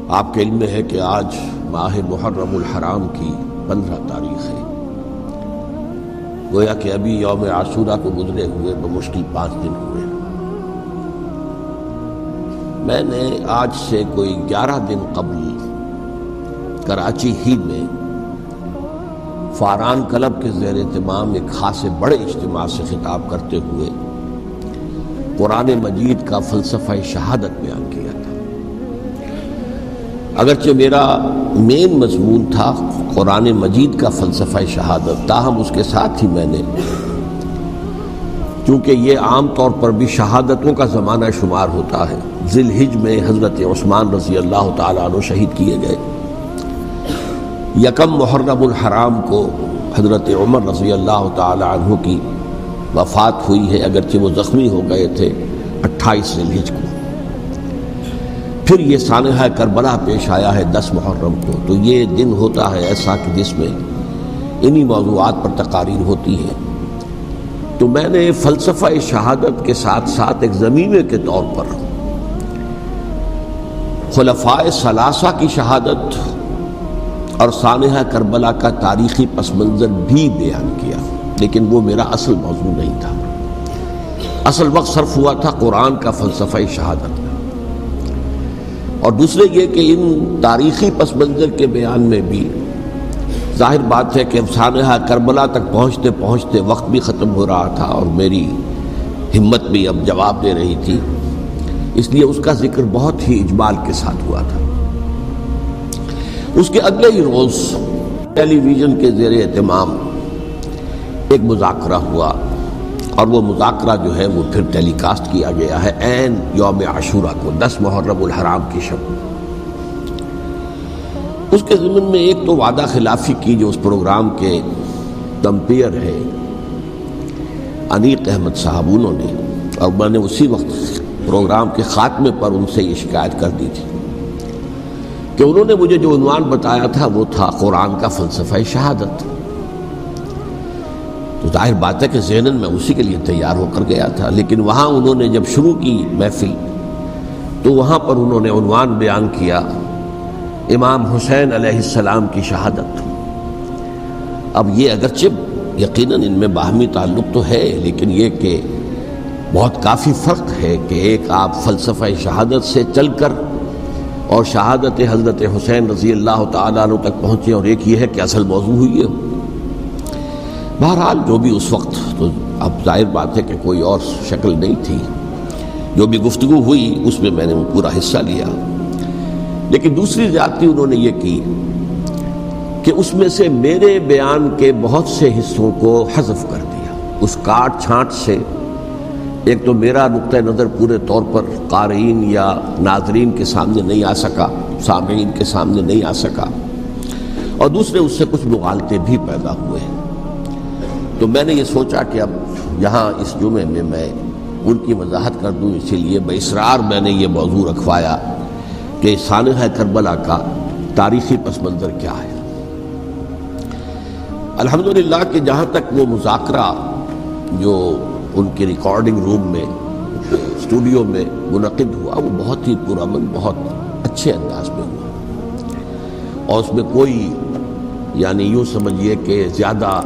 آپ کے علم میں ہے کہ آج ماہ محرم الحرام کی 15 تاریخ ہے۔ گویا کہ ابھی یوم عاشورہ کو گزرے ہوئے بمشکل 5 دن ہوئے۔ میں نے آج سے کوئی 11 دن قبل کراچی ہی میں فاران کلب کے زیر اہتمام ایک خاصے بڑے اجتماع سے خطاب کرتے ہوئے قرآن مجید کا فلسفہ شہادت بیان کیا تھا۔ اگرچہ میرا مین مضمون تھا قرآن مجید کا فلسفہ شہادت، تاہم اس کے ساتھ ہی میں نے، چونکہ یہ عام طور پر بھی شہادتوں کا زمانہ شمار ہوتا ہے، ذی الحجہ میں حضرت عثمان رضی اللہ تعالیٰ عنہ شہید کیے گئے، یکم محرم الحرام کو حضرت عمر رضی اللہ تعالیٰ عنہ کی وفات ہوئی ہے، اگرچہ وہ زخمی ہو گئے تھے 28 ذی الحجہ کو۔ پھر یہ سانحہ کربلا پیش آیا ہے 10 محرم کو، تو یہ دن ہوتا ہے ایسا کہ جس میں انہی موضوعات پر تقاریر ہوتی ہے۔ تو میں نے فلسفہ شہادت کے ساتھ ساتھ ایک ضمیمے کے طور پر خلفائے ثلاثہ کی شہادت اور سانحہ کربلا کا تاریخی پس منظر بھی بیان کیا، لیکن وہ میرا اصل موضوع نہیں تھا۔ اصل وقت صرف ہوا تھا قرآن کا فلسفہ شہادت میں، اور دوسرے یہ کہ ان تاریخی پس منظر کے بیان میں بھی ظاہر بات ہے کہ سانحہ کربلا تک پہنچتے پہنچتے وقت بھی ختم ہو رہا تھا اور میری ہمت بھی اب جواب دے رہی تھی، اس لیے اس کا ذکر بہت ہی اجمال کے ساتھ ہوا تھا۔ اس کے اگلے ہی روز ٹیلی ویژن کے زیر اہتمام ایک مذاکرہ ہوا، اور وہ مذاکرہ جو ہے وہ پھر ٹیلی کاسٹ کیا گیا ہے عین یوم عاشورہ کو، 10 محرم الحرام کی شب۔ اس کے ضمن میں ایک تو وعدہ خلافی کی جو اس پروگرام کے تمپیر ہے انیق احمد صاحب، انہوں نے، اور میں نے اسی وقت پروگرام کے خاتمے پر ان سے یہ شکایت کر دی تھی کہ انہوں نے مجھے جو عنوان بتایا تھا وہ تھا قرآن کا فلسفہ شہادت۔ تو ظاہر بات ہے کہ ذہناً میں اسی کے لیے تیار ہو کر گیا تھا، لیکن وہاں انہوں نے جب شروع کی محفل تو وہاں پر انہوں نے عنوان بیان کیا امام حسین علیہ السلام کی شہادت۔ اب یہ اگرچہ یقیناً ان میں باہمی تعلق تو ہے، لیکن یہ کہ بہت کافی فرق ہے کہ ایک آپ فلسفہ شہادت سے چل کر اور شہادت حضرت حسین رضی اللہ تعالیٰ عنہ تک پہنچے، اور ایک یہ ہے کہ اصل موضوع ہوئی ہے۔ بہرحال جو بھی اس وقت، تو اب ظاہر بات ہے کہ کوئی اور شکل نہیں تھی، جو بھی گفتگو ہوئی اس میں میں نے پورا حصہ لیا، لیکن دوسری زیادتی انہوں نے یہ کی کہ اس میں سے میرے بیان کے بہت سے حصوں کو حذف کر دیا۔ اس کاٹ چھانٹ سے ایک تو میرا نقطہ نظر پورے طور پر قارئین یا ناظرین کے سامنے نہیں آ سکا، سامعین کے سامنے نہیں آ سکا، اور دوسرے اس سے کچھ مغالطے بھی پیدا ہوئے۔ تو میں نے یہ سوچا کہ اب یہاں اس جمعے میں میں ان کی وضاحت کر دوں، اسی لیے باصرار میں نے یہ موضوع رکھوایا کہ سانحہ کربلا کا تاریخی پس منظر کیا ہے۔ الحمدللہ کہ جہاں تک وہ مذاکرہ جو ان کی ریکارڈنگ روم میں اسٹوڈیو میں منعقد ہوا، وہ بہت ہی پرامن، بہت اچھے انداز میں ہوا، اور اس میں کوئی یعنی یوں سمجھیے کہ زیادہ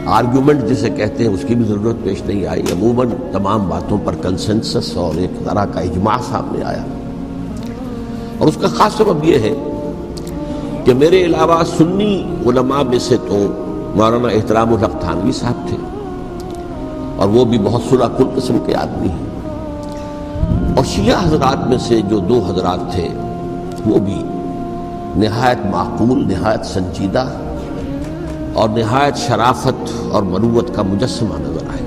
آرگیومنٹ جسے کہتے ہیں اس کی بھی ضرورت پیش نہیں آئی۔ عموماً تمام باتوں پر کنسنسس اور ایک طرح کا اجماع سامنے آیا، اور اس کا خاص سبب یہ ہے کہ میرے علاوہ سنی علماء میں سے تو مولانا احترام الحق تھانوی صاحب تھے، اور وہ بھی بہت صلح کل قسم کے آدمی ہیں، اور شیعہ حضرات میں سے جو 2 حضرات تھے وہ بھی نہایت معقول، نہایت سنجیدہ اور نہایت شرافت اور مروت کا مجسمہ نظر آئے۔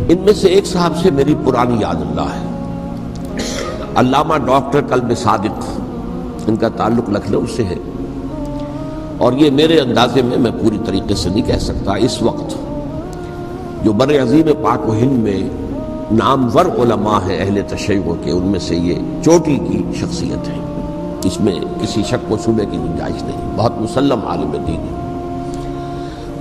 ان میں سے ایک صاحب سے میری پرانی یاد اللہ ہے، علامہ ڈاکٹر قلب صادق، ان کا تعلق لکھنؤ سے ہے، اور یہ میرے اندازے میں پوری طریقے سے نہیں کہہ سکتا، اس وقت جو بر عظیم پاک و ہند میں نامور علماء ہیں اہل تشیع کے، ان میں سے یہ چوٹی کی شخصیت ہے، اس میں کسی شک و شبے کی گنجائش نہیں، بہت مسلم عالم دین ہے،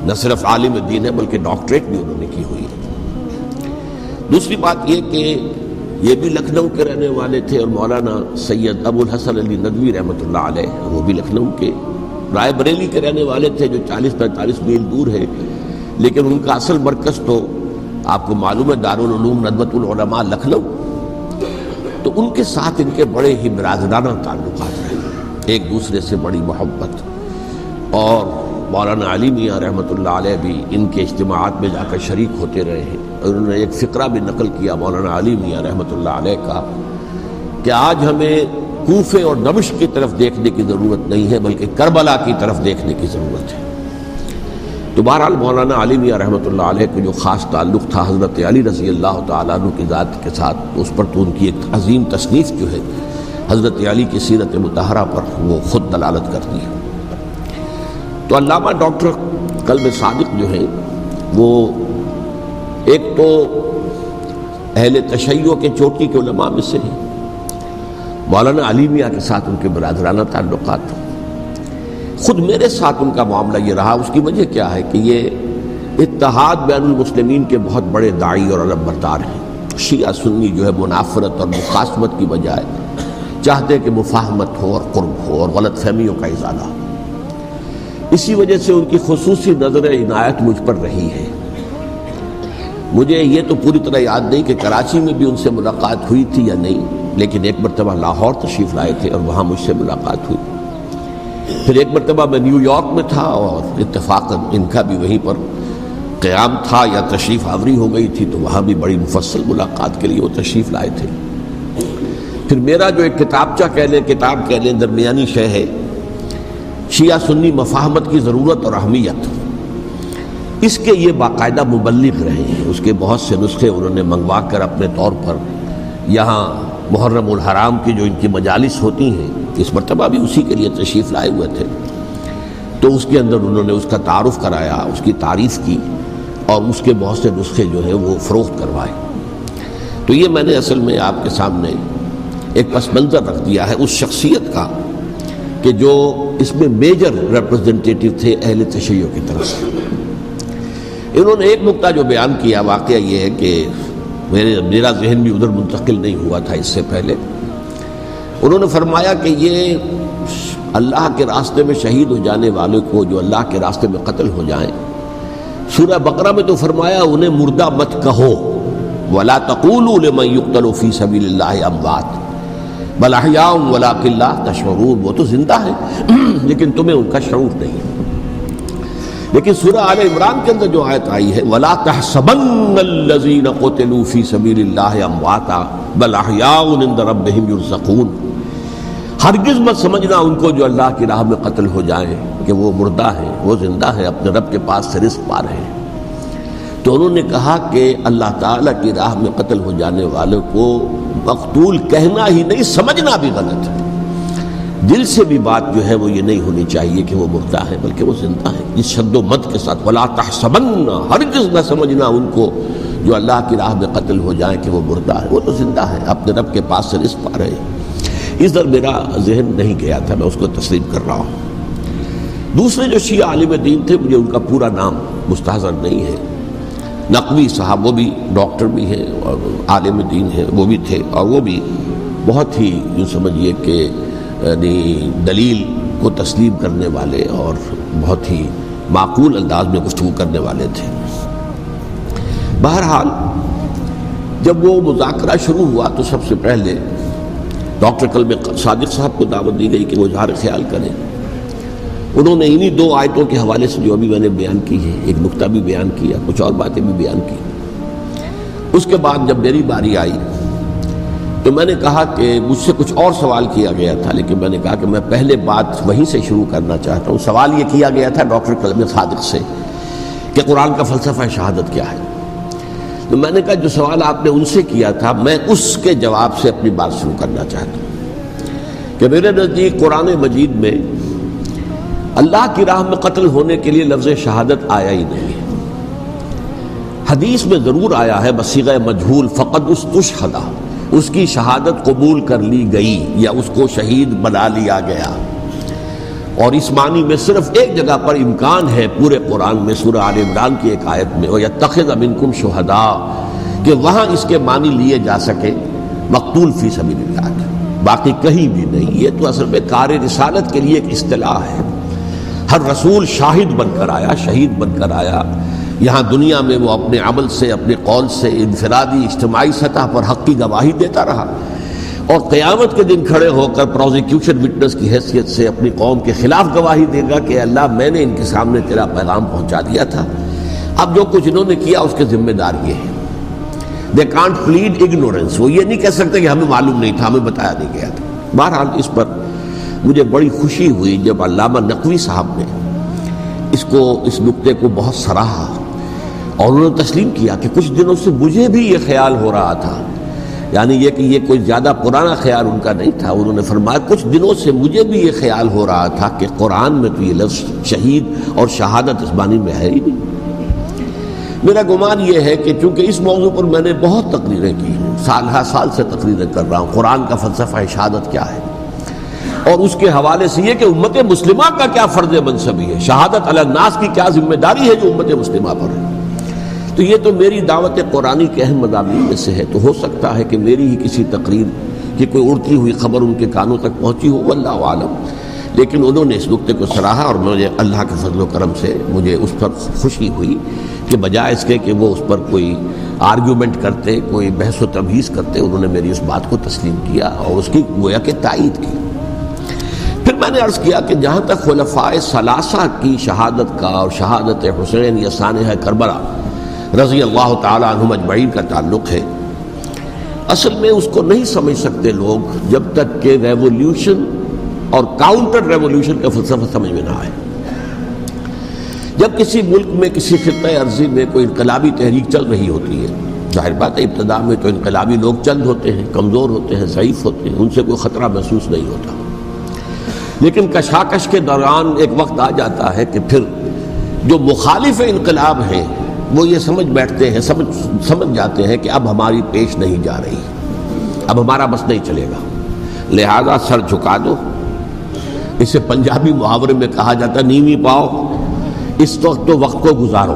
نہ صرف عالم دین ہے بلکہ ڈاکٹریٹ بھی انہوں نے کی ہوئی ہے۔ دوسری بات یہ کہ یہ بھی لکھنؤ کے رہنے والے تھے، اور مولانا سید ابو الحسن علی ندوی رحمۃ اللہ علیہ وہ بھی لکھنؤ کے، رائے بریلی کے رہنے والے تھے جو 40-45 میل دور ہے، لیکن ان کا اصل مرکز تو آپ کو معلوم ہے دارالعلوم ندوۃ العلماء لکھنؤ۔ تو ان کے ساتھ ان کے بڑے ہی برادرانہ تعلقات رہے، ایک دوسرے سے بڑی محبت، اور مولانا علی میاں رحمۃ اللہ علیہ بھی ان کے اجتماعات میں جا کر شریک ہوتے رہے ہیں۔ اور انہوں نے ایک فقرہ بھی نقل کیا مولانا علی میاں رحمۃ اللہ علیہ کا کہ آج ہمیں کوفے اور دمشق کی طرف دیکھنے کی ضرورت نہیں ہے بلکہ کربلا کی طرف دیکھنے کی ضرورت ہے۔ تو بہرحال مولانا علی میاں رحمۃ اللہ علیہ کو جو خاص تعلق تھا حضرت علی رضی اللہ تعالیٰ عنہ کی ذات کے ساتھ، اس پر تو ان کی ایک عظیم تصنیف جو ہے حضرت علی کی سیرت مطہرہ پر وہ خود دلالت کرتی ہے۔ تو علامہ ڈاکٹر قلب صادق جو ہیں وہ ایک تو اہل تشیع کے چوٹی کے علماء میں سے ہیں، مولانا علی میاں کے ساتھ ان کے برادرانہ تعلقات، خود میرے ساتھ ان کا معاملہ یہ رہا۔ اس کی وجہ کیا ہے کہ یہ اتحاد بین المسلمین کے بہت بڑے داعی اور علم بردار ہیں۔ شیعہ سنی جو ہے منافرت اور مخاصمت کی بجائے چاہتے کہ مفاہمت ہو اور قرب ہو اور غلط فہمیوں کا ازالہ ہو۔ اسی وجہ سے ان کی خصوصی نظر عنایت مجھ پر رہی ہے۔ مجھے یہ تو پوری طرح یاد نہیں کہ کراچی میں بھی ان سے ملاقات ہوئی تھی یا نہیں، لیکن ایک مرتبہ لاہور تشریف لائے تھے اور وہاں مجھ سے ملاقات ہوئی۔ پھر ایک مرتبہ میں نیو یارک میں تھا اور اتفاقاً ان کا بھی وہیں پر قیام تھا یا تشریف آوری ہو گئی تھی، تو وہاں بھی بڑی مفصل ملاقات کے لیے وہ تشریف لائے تھے۔ پھر میرا جو ایک کتاب کہہ لیں درمیانی شے ہے، شیعہ سنی مفاہمت کی ضرورت اور اہمیت، اس کے یہ باقاعدہ مبلغ رہے ہیں۔ اس کے بہت سے نسخے انہوں نے منگوا کر اپنے طور پر یہاں محرم الحرام کی جو ان کی مجالس ہوتی ہیں، اس مرتبہ بھی اسی کے لیے تشریف لائے ہوئے تھے، تو اس کے اندر انہوں نے اس کا تعارف کرایا، اس کی تعریف کی، اور اس کے بہت سے نسخے جو ہیں وہ فروخت کروائے۔ تو یہ میں نے اصل میں آپ کے سامنے ایک پس منظر رکھ دیا ہے اس شخصیت کا کہ جو اس میں میجر ریپرزنٹیٹیو تھے اہل تشیع کی طرف سے۔ انہوں نے ایک نقطہ جو بیان کیا، واقعہ یہ ہے کہ میرا ذہن بھی ادھر منتقل نہیں ہوا تھا اس سے پہلے، انہوں نے فرمایا کہ یہ اللہ کے راستے میں شہید ہو جانے والوں کو جو اللہ کے راستے میں قتل ہو جائیں، سورہ بقرہ میں تو فرمایا انہیں مردہ مت کہو، وَلَا تَقُولُوا لِمَن يُقْتَلُ فِي سَبِيلِ اللَّهِ أَمْوَاتٌ بَلْ أَحْيَاءٌ وَلَٰكِن لَّا تَشْعُرُونَ، وہ تو زندہ ہے لیکن تمہیں ان کا شعور نہیں۔ لیکن سورہ آل عمران کے اندر جو آیت آئی ہے وَلَا تَحْسَبَنَّ الَّذِينَ قُتِلُوا فِي سَبِيلِ اللَّهِ أَمْوَاتًا بَلْ أَحْيَاءٌ عِندَ رَبِّهِمْ يُرْزَقُونَ، ہرگز مت سمجھنا ان کو جو اللہ کی راہ میں قتل ہو جائیں کہ وہ مردہ ہیں، وہ زندہ ہیں، اپنے رب کے پاس سے رزق پا رہے ہیں۔ تو انہوں نے کہا کہ اللہ تعالیٰ کی راہ میں قتل ہو جانے والوں کو مقتول کہنا ہی نہیں، سمجھنا بھی غلط ہے۔ دل سے بھی بات جو ہے وہ یہ نہیں ہونی چاہیے کہ وہ مردہ ہے، بلکہ وہ زندہ ہے، اس شد و مد کے ساتھ وَلَا تَحْسَبَنَّ، ہرگز نہ سمجھنا ان کو جو اللہ کی راہ میں قتل ہو جائیں کہ وہ مردہ ہے، وہ تو زندہ ہے، اپنے رب کے پاس سے رزق پا رہے ہیں۔ اس در میرا ذہن نہیں گیا تھا، میں اس کو تسلیم کر رہا ہوں۔ دوسرے جو شیعہ عالم دین تھے، مجھے ان کا پورا نام مستحضر نہیں ہے، نقوی صاحب، وہ بھی ڈاکٹر بھی ہیں اور عالم دین ہیں، وہ بھی تھے، اور وہ بھی بہت ہی یوں سمجھیے کہ یعنی دلیل کو تسلیم کرنے والے اور بہت ہی معقول انداز میں گفتگو کرنے والے تھے۔ بہرحال جب وہ مذاکرہ شروع ہوا تو سب سے پہلے ڈاکٹر قلب صادق صاحب کو دعوت دی گئی کہ وہ اظہار خیال کریں۔ انہوں نے انہی دو آیتوں کے حوالے سے جو ابھی میں نے بیان کی ہے، ایک نقطہ بھی بیان کیا، کچھ اور باتیں بھی بیان کی۔ اس کے بعد جب میری باری آئی تو میں نے کہا کہ مجھ سے کچھ اور سوال کیا گیا تھا، لیکن میں نے کہا کہ میں پہلے بات وہیں سے شروع کرنا چاہتا ہوں۔ سوال یہ کیا گیا تھا ڈاکٹر قلب صادق سے کہ قرآن کا فلسفہ شہادت کیا ہے۔ تو میں نے کہا جو سوال آپ نے ان سے کیا تھا، میں اس کے جواب سے اپنی بات شروع کرنا چاہتا ہوں کہ میرے نزدیک قرآن مجید میں اللہ کی راہ میں قتل ہونے کے لیے لفظ شہادت آیا ہی نہیں ہے۔ حدیث میں ضرور آیا ہے بصیغہ مجہول، فقد استشہدہ، اس کی شہادت قبول کر لی گئی یا اس کو شہید بنا لیا گیا، اور اس معنی میں صرف ایک جگہ پر امکان ہے پورے قرآن میں، سورہ آل عمران کی ایک آیت میں، وَيَتَّخِذَ مِنْكُمْ شُهَدَاءَ، کہ وہاں اس کے معنی لیے جا سکے مقتول فی سبیل اللہ، باقی کہیں بھی نہیں۔ یہ تو اصل میں کار رسالت کے لیے ایک اصطلاح ہے۔ ہر رسول شاہد بن کر آیا، شہید بن کر آیا۔ یہاں دنیا میں وہ اپنے عمل سے، اپنے قول سے، انفرادی اجتماعی سطح پر حق کی گواہی دیتا رہا، اور قیامت کے دن کھڑے ہو کر پروزیکیوشن وٹنس کی حیثیت سے اپنی قوم کے خلاف گواہی دے گا کہ اللہ میں نے ان کے سامنے تیرا پیغام پہنچا دیا تھا، اب جو کچھ انہوں نے کیا اس کے ذمہ دار یہ ہے۔ دے کانٹ پلیڈ اگنورنس، وہ یہ نہیں کہہ سکتے کہ ہمیں معلوم نہیں تھا، ہمیں بتایا نہیں گیا تھا۔ بہرحال اس پر مجھے بڑی خوشی ہوئی جب علامہ نقوی صاحب نے اس نقطے کو بہت سراہا، اور انہوں نے تسلیم کیا کہ کچھ دنوں سے مجھے بھی یہ خیال ہو رہا تھا، یعنی یہ کہ یہ کوئی زیادہ پرانا خیال ان کا نہیں تھا۔ انہوں نے فرمایا کچھ دنوں سے مجھے بھی یہ خیال ہو رہا تھا کہ قرآن میں تو یہ لفظ شہید اور شہادت اس معنی میں ہے ہی نہیں۔ میرا گمان یہ ہے کہ چونکہ اس موضوع پر میں نے بہت تقریریں کی ہیں، سال ہر سال سے تقریریں کر رہا ہوں، قرآن کا فلسفہ شہادت کیا ہے، اور اس کے حوالے سے یہ کہ امت مسلمہ کا کیا فرض منصبی ہے، شہادت علی الناس کی کیا ذمہ داری ہے جو امت مسلمہ پر ہے۔ تو یہ تو میری دعوت قرآنی کے اہم مضامین میں سے ہے، تو ہو سکتا ہے کہ میری ہی کسی تقریر کی کوئی اڑتی ہوئی خبر ان کے کانوں تک پہنچی ہو، واللہ عالم، لیکن انہوں نے اس نقطے کو سراہا، اور مجھے اللہ کے فضل و کرم سے مجھے اس پر خوشی ہوئی کہ بجائے اس کے کہ وہ اس پر کوئی آرگیومنٹ کرتے، کوئی بحث و تبحیث کرتے، انہوں نے میری اس بات کو تسلیم کیا اور اس کی گویا کہ تائید کی۔ پھر میں نے عرض کیا کہ جہاں تک خلفائے ثلاثہ کی شہادت کا اور شہادت حسین یا سانحہ کربلا رضی اللہ تعالی عنہم اجمعین کا تعلق ہے، اصل میں اس کو نہیں سمجھ سکتے لوگ جب تک کہ ریولیوشن اور کاؤنٹر ریولیوشن کا فلسفہ سمجھ میں نہ آئے۔ جب کسی ملک میں کسی خطہ ارضی میں کوئی انقلابی تحریک چل رہی ہوتی ہے، ظاہر بات ہے ابتدا میں تو انقلابی لوگ چند ہوتے ہیں، کمزور ہوتے ہیں، ضعیف ہوتے ہیں، ان سے کوئی خطرہ محسوس نہیں ہوتا، لیکن کشاکش کے دوران ایک وقت آ جاتا ہے کہ پھر جو مخالف انقلاب ہیں وہ یہ سمجھ بیٹھتے ہیں، سمجھ جاتے ہیں کہ اب ہماری پیش نہیں جا رہی، اب ہمارا بس نہیں چلے گا، لہذا سر جھکا دو۔ اسے پنجابی محاورے میں کہا جاتا ہے نیوی پاؤ، اس وقت کو گزارو۔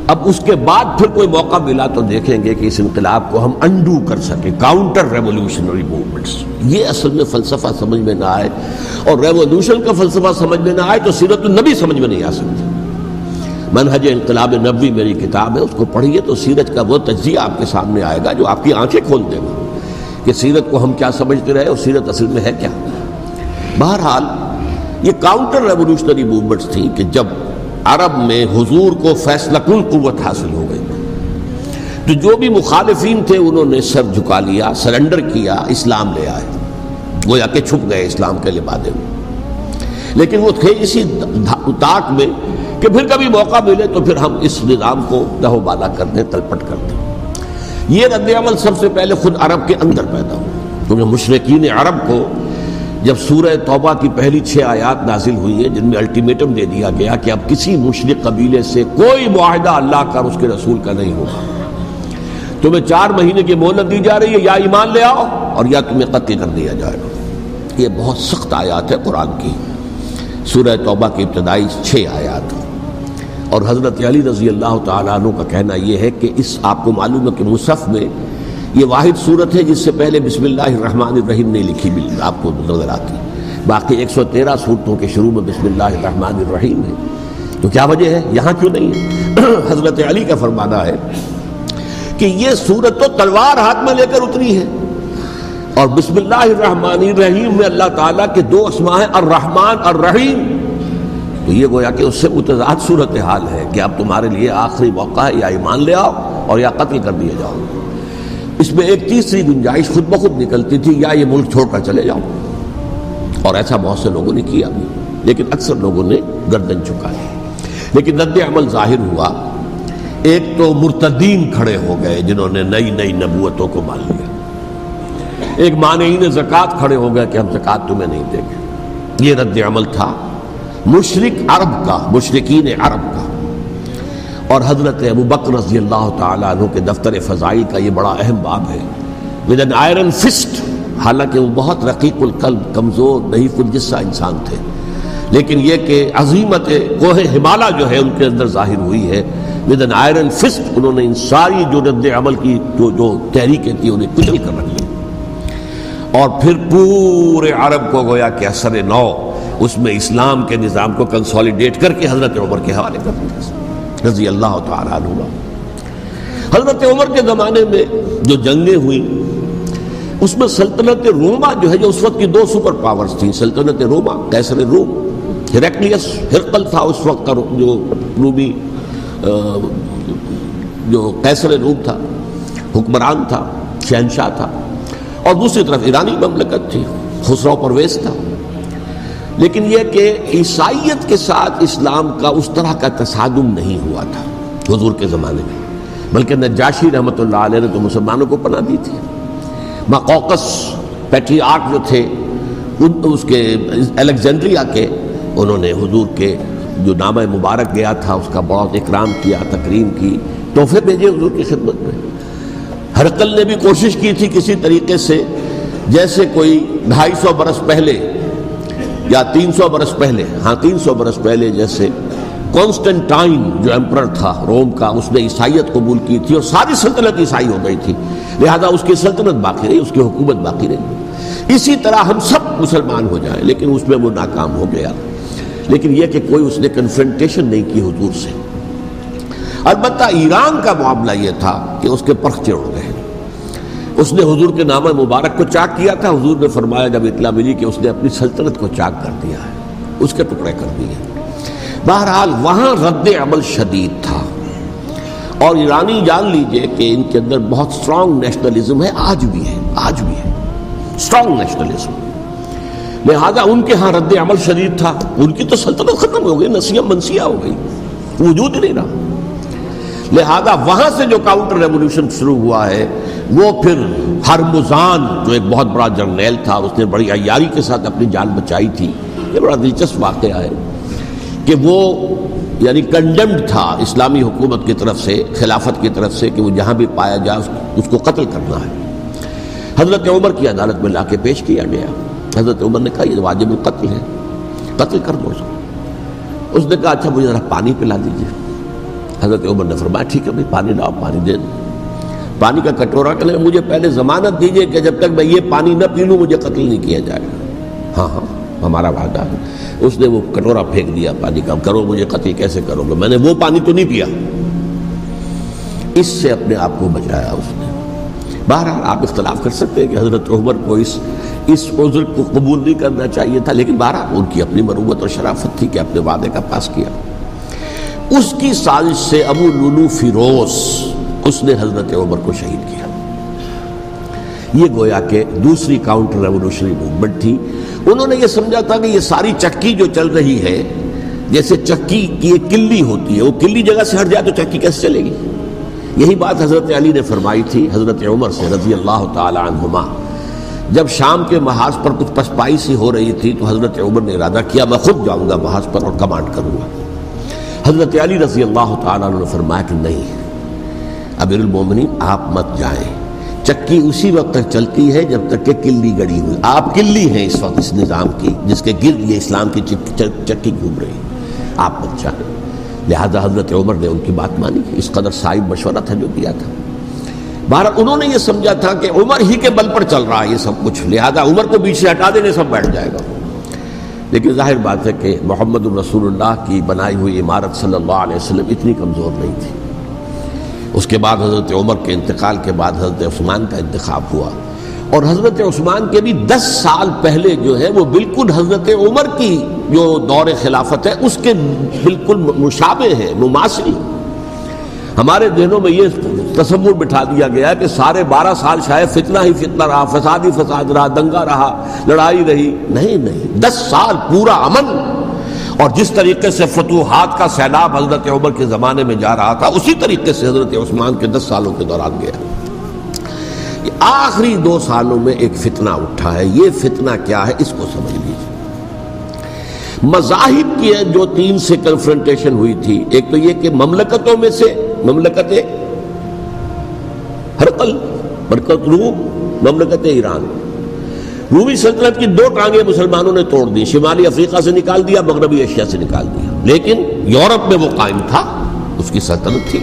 اب اس کے بعد پھر کوئی موقع ملا تو دیکھیں گے کہ اس انقلاب کو ہم انڈو کر سکیں، کاؤنٹر ریولوشنری موومنٹس۔ یہ اصل میں فلسفہ سمجھ میں نہ آئے، اور ریولوشن کا فلسفہ سمجھ میں نہ آئے تو سیرت النبی سمجھ میں نہیں آ سکتی۔ منہج انقلاب نبوی میری کتاب ہے، اس کو پڑھیے تو سیرت کا وہ تجزیہ آپ کے سامنے آئے گا جو آپ کی آنکھیں کھول دے گا کہ سیرت کو ہم کیا سمجھتے رہے اور سیرت اصل میں ہے کیا۔ بہرحال یہ کاؤنٹر ریولوشنری موومنٹس تھی کہ جب عرب میں حضور کو فیصلہ کن قوت حاصل ہو گئی تو جو بھی مخالفین تھے انہوں نے سر جھکا لیا، سرنڈر کیا، اسلام لے آئے، گویا کہ چھپ گئے اسلام کے لبادے میں۔ لیکن وہ تھے اسی طاق میں کہ پھر کبھی موقع ملے تو پھر ہم اس نظام کو دہو بالا کر دیں، تلپٹ کر دیں۔ یہ رد عمل سب سے پہلے خود عرب کے اندر پیدا ہوا، کیونکہ مشرکین عرب کو جب سورہ توبہ کی پہلی 6 آیات نازل ہوئی ہیں جن میں الٹیمیٹم دے دیا گیا کہ اب کسی مشرک قبیلے سے کوئی معاہدہ اللہ کا اور اس کے رسول کا نہیں ہوگا، تمہیں 4 مہینے کی مہلت دی جا رہی ہے، یا ایمان لے آؤ اور یا تمہیں قتل کر دیا جائے گا۔ یہ بہت سخت آیات ہے قرآن کی، سورہ توبہ کی ابتدائی 6 آیات، اور حضرت علی رضی اللہ تعالیٰ عنہ کا کہنا یہ ہے کہ اس آپ کو معلوم ہے کہ مصحف میں یہ واحد صورت ہے جس سے پہلے بسم اللہ الرحمن الرحیم نہیں لکھی، آپ کو نظر آتی، باقی 113 صورتوں کے شروع میں بسم اللہ الرحمن الرحیم ہے۔ تو کیا وجہ ہے یہاں کیوں نہیں ہے؟ حضرت علی کا فرمانا ہے کہ یہ صورت تو تلوار ہاتھ میں لے کر اتری ہے، اور بسم اللہ الرحمن الرحیم میں اللہ تعالیٰ کے 2 اسماء ہیں، الرحمن الرحیم، تو یہ گویا کہ اس سے متضاد صورتحال ہے کہ اب تمہارے لیے آخری موقع ہے، یا ایمان لے آؤ اور یا قتل کر دیے جاؤ۔ اس میں ایک تیسری گنجائش خود بخود نکلتی تھی، یا یہ ملک چھوڑ کر چلے جاؤ، اور ایسا بہت سے لوگوں نے کیا بھی، لیکن اکثر لوگوں نے گردن جھکائی۔ لیکن رد عمل ظاہر ہوا، ایک تو مرتدین کھڑے ہو گئے جنہوں نے نئی نبوتوں کو مان لیا، ایک مانعین زکوٰۃ کھڑے ہو گئے کہ ہم زکوٰۃ تمہیں نہیں دیں گے۔ یہ رد عمل تھا مشرک عرب کا، مشرکین عرب کا۔ اور حضرت ابو بکر رضی اللہ تعالیٰ عنہ کے دفتر فضائل کا یہ بڑا اہم باب ہے، ود این آئرن فسٹ، حالانکہ وہ بہت رقیق القلب، کمزور، ضعیف الجسہ انسان تھے، لیکن یہ کہ عظیمت کوہ ہمالا جو ہے ان کے اندر ظاہر ہوئی ہے ود این آئرن فسٹ انہوں نے ان ساری جو رد عمل کی جو تحریکیں تھیں انہیں کچل کر رکھ دیا، اور پھر پورے عرب کو گویا کہ اثر نو اس میں اسلام کے نظام کو کنسولیڈیٹ کر کے حضرت عمر کے حوالے کر دیا رضی اللہ تعالیٰ عنہ۔ حضرت عمر کے زمانے میں جو جنگیں ہوئیں اس میں سلطنت روما جو ہے، جو اس وقت کی دو سپر پاورز تھیں، سلطنت روما قیصر روم ہرقلیس، ہرقل تھا اس وقت کا جو رومی جو قیصر روم تھا، حکمران تھا، شہنشاہ تھا، اور دوسری طرف ایرانی مملکت تھی، خسرو پرویز تھا۔ لیکن یہ کہ عیسائیت کے ساتھ اسلام کا اس طرح کا تصادم نہیں ہوا تھا حضور کے زمانے میں، بلکہ نجاشی رحمۃ اللہ علیہ نے تو مسلمانوں کو پناہ دی تھی۔ مقوقس پیٹریارک جو تھے اس کے الیگزینڈریا کے، انہوں نے حضور کے جو نامہ مبارک گیا تھا اس کا بہت اکرام کیا، تکریم کی، تحفے بھیجے حضور کی خدمت میں۔ ہرقل نے بھی کوشش کی تھی کسی طریقے سے، جیسے کوئی 250 برس پہلے یا 300 برس پہلے، 300 برس پہلے جیسے کانسٹنٹائن جو ایمپرر تھا روم کا، اس نے عیسائیت قبول کی تھی اور ساری سلطنت عیسائی ہو گئی تھی، لہذا اس کی سلطنت باقی رہی، اس کی حکومت باقی رہی۔ اسی طرح ہم سب مسلمان ہو جائیں، لیکن اس میں وہ ناکام ہو گیا۔ لیکن یہ کہ کوئی اس نے کنفرنٹیشن نہیں کی حضور سے۔ البتہ ایران کا معاملہ یہ تھا کہ اس کے پرخچے اڑ گئے، اس نے حضور کے نامہ مبارک کو چاک کیا تھا۔ حضور نے فرمایا جب اطلاع ملی کہ اس نے اپنی سلطنت کو چاک کر دیا ہے، اس کے ٹکڑے کر دیے۔ بہرحال وہاں رد عمل شدید تھا، اور ایرانی جان لیجئے کہ ان کے اندر بہت سٹرانگ نیشنلزم ہے، آج بھی ہے سٹرانگ نیشنلزم، لہذا ان کے ہاں رد عمل شدید تھا۔ ان کی تو سلطنت ختم ہو گئی، نسیہ منسیہ ہو گئی، وجود ہی نہیں رہا۔ لہذا وہاں سے جو کاؤنٹر ریولوشن شروع ہوا ہے وہ پھر ہرمزان جو ایک بہت بڑا جرنیل تھا، اس نے بڑی عیاری کے ساتھ اپنی جان بچائی تھی۔ یہ بڑا دلچسپ واقعہ ہے کہ وہ یعنی کنڈمڈ تھا اسلامی حکومت کی طرف سے، خلافت کی طرف سے، کہ وہ جہاں بھی پایا جائے اس کو قتل کرنا ہے۔ حضرت عمر کی عدالت میں لا کے پیش کیا گیا۔ حضرت عمر نے کہا یہ واجب القتل ہے، قتل کر دو اس کو۔ اس نے کہا اچھا مجھے ذرا پانی پلا دیجیے۔ حضرت عمر نے فرمایا ٹھیک ہے بھائی پانی لاؤ، پانی دے دو۔ پانی کا کٹورا کہ مجھے پہلے ضمانت دیجیے کہ جب تک میں یہ پانی نہ پی لوں مجھے قتل نہیں کیا جائے گا۔ ہاں ہمارا وعدہ ہے۔ اس نے وہ کٹورا پھینک دیا پانی کا، کرو مجھے قتل کیسے کرو گے، میں نے وہ پانی تو نہیں پیا۔ اس سے اپنے آپ کو بچایا اس نے۔ بہرحال آپ اختلاف کر سکتے ہیں کہ حضرت عمر کو اس عذر کو قبول نہیں کرنا چاہیے تھا، لیکن بہرحال ان کی اپنی مروت اور شرافت تھی کہ اپنے وعدے کا پاس کیا۔ اس کی سازش سے ابو لولو فیروز اس نے حضرت عمر کو شہید کیا۔ یہ گویا کہ دوسری کاؤنٹر ریولوشنری موومنٹ تھی۔ انہوں نے یہ سمجھا تھا کہ یہ ساری چکی جو چل رہی ہے، جیسے چکی کی ایک کلی ہوتی ہے، وہ کلی جگہ سے ہٹ جائے تو چکی کیسے چلے گی؟ یہی بات حضرت علی نے فرمائی تھی حضرت عمر سے رضی اللہ تعالی عنہما۔ جب شام کے محاذ پر کچھ پسپائی سی ہو رہی تھی تو حضرت عمر نے ارادہ کیا میں خود جاؤں گا محاذ پر اور کمانڈ کروں گا۔ حضرت علی رضی اللہ تعالیٰ عنہ نے فرمایا کہ نہیں امیر المومنین آپ مت جائیں، چکی اسی وقت تک چلتی ہے جب تک کہ کلی گڑی ہوئی، آپ کلی ہیں اس وقت اس نظام کی جس کے گرد یہ اسلام کی چکی گھوم رہی ہے، آپ مت جائیں۔ لہذا حضرت عمر نے ان کی بات مانی، اس قدر صائب مشورہ تھا جو دیا تھا۔ بہرحال انہوں نے یہ سمجھا تھا کہ عمر ہی کے بل پر چل رہا ہے یہ سب کچھ، لہذا عمر کو بیچ سے ہٹا دینے سب بیٹھ جائے گا۔ لیکن ظاہر بات ہے کہ محمد رسول اللہ کی بنائی ہوئی عمارت صلی اللہ علیہ وسلم اتنی کمزور نہیں تھی۔ اس کے بعد حضرت عمر کے انتقال کے بعد حضرت عثمان کا انتخاب ہوا، اور حضرت عثمان کے بھی 10 سال پہلے جو ہے وہ بالکل حضرت عمر کی جو دور خلافت ہے اس کے بالکل مشابہ ہے، مماثل۔ ہمارے ذہنوں میں یہ تصور بٹھا دیا گیا کہ سارے 12 سال شاید فتنہ ہی فتنہ رہا، فساد ہی فساد رہا، دنگا رہا، لڑائی رہی۔ نہیں، 10 سال پورا امن، اور جس طریقے سے فتوحات کا سیلاب حضرت عمر کے زمانے میں جا رہا تھا اسی طریقے سے حضرت عثمان کے 10 سالوں کے دوران گیا۔ آخری 2 سالوں میں ایک فتنہ اٹھا ہے، یہ فتنہ کیا ہے اس کو سمجھ لیجیے۔ مذاہب کی جو 3 سے کنفرنٹیشن ہوئی تھی، ایک تو یہ کہ مملکتوں میں سے مملکت ہرقل، برکت روم، مملکت ایران، رومی سلطنت کی 2 ٹانگیں مسلمانوں نے توڑ دی، شمالی افریقہ سے نکال دیا، مغربی ایشیا سے نکال دیا، لیکن یورپ میں وہ قائم تھا، اس کی سلطنت تھی،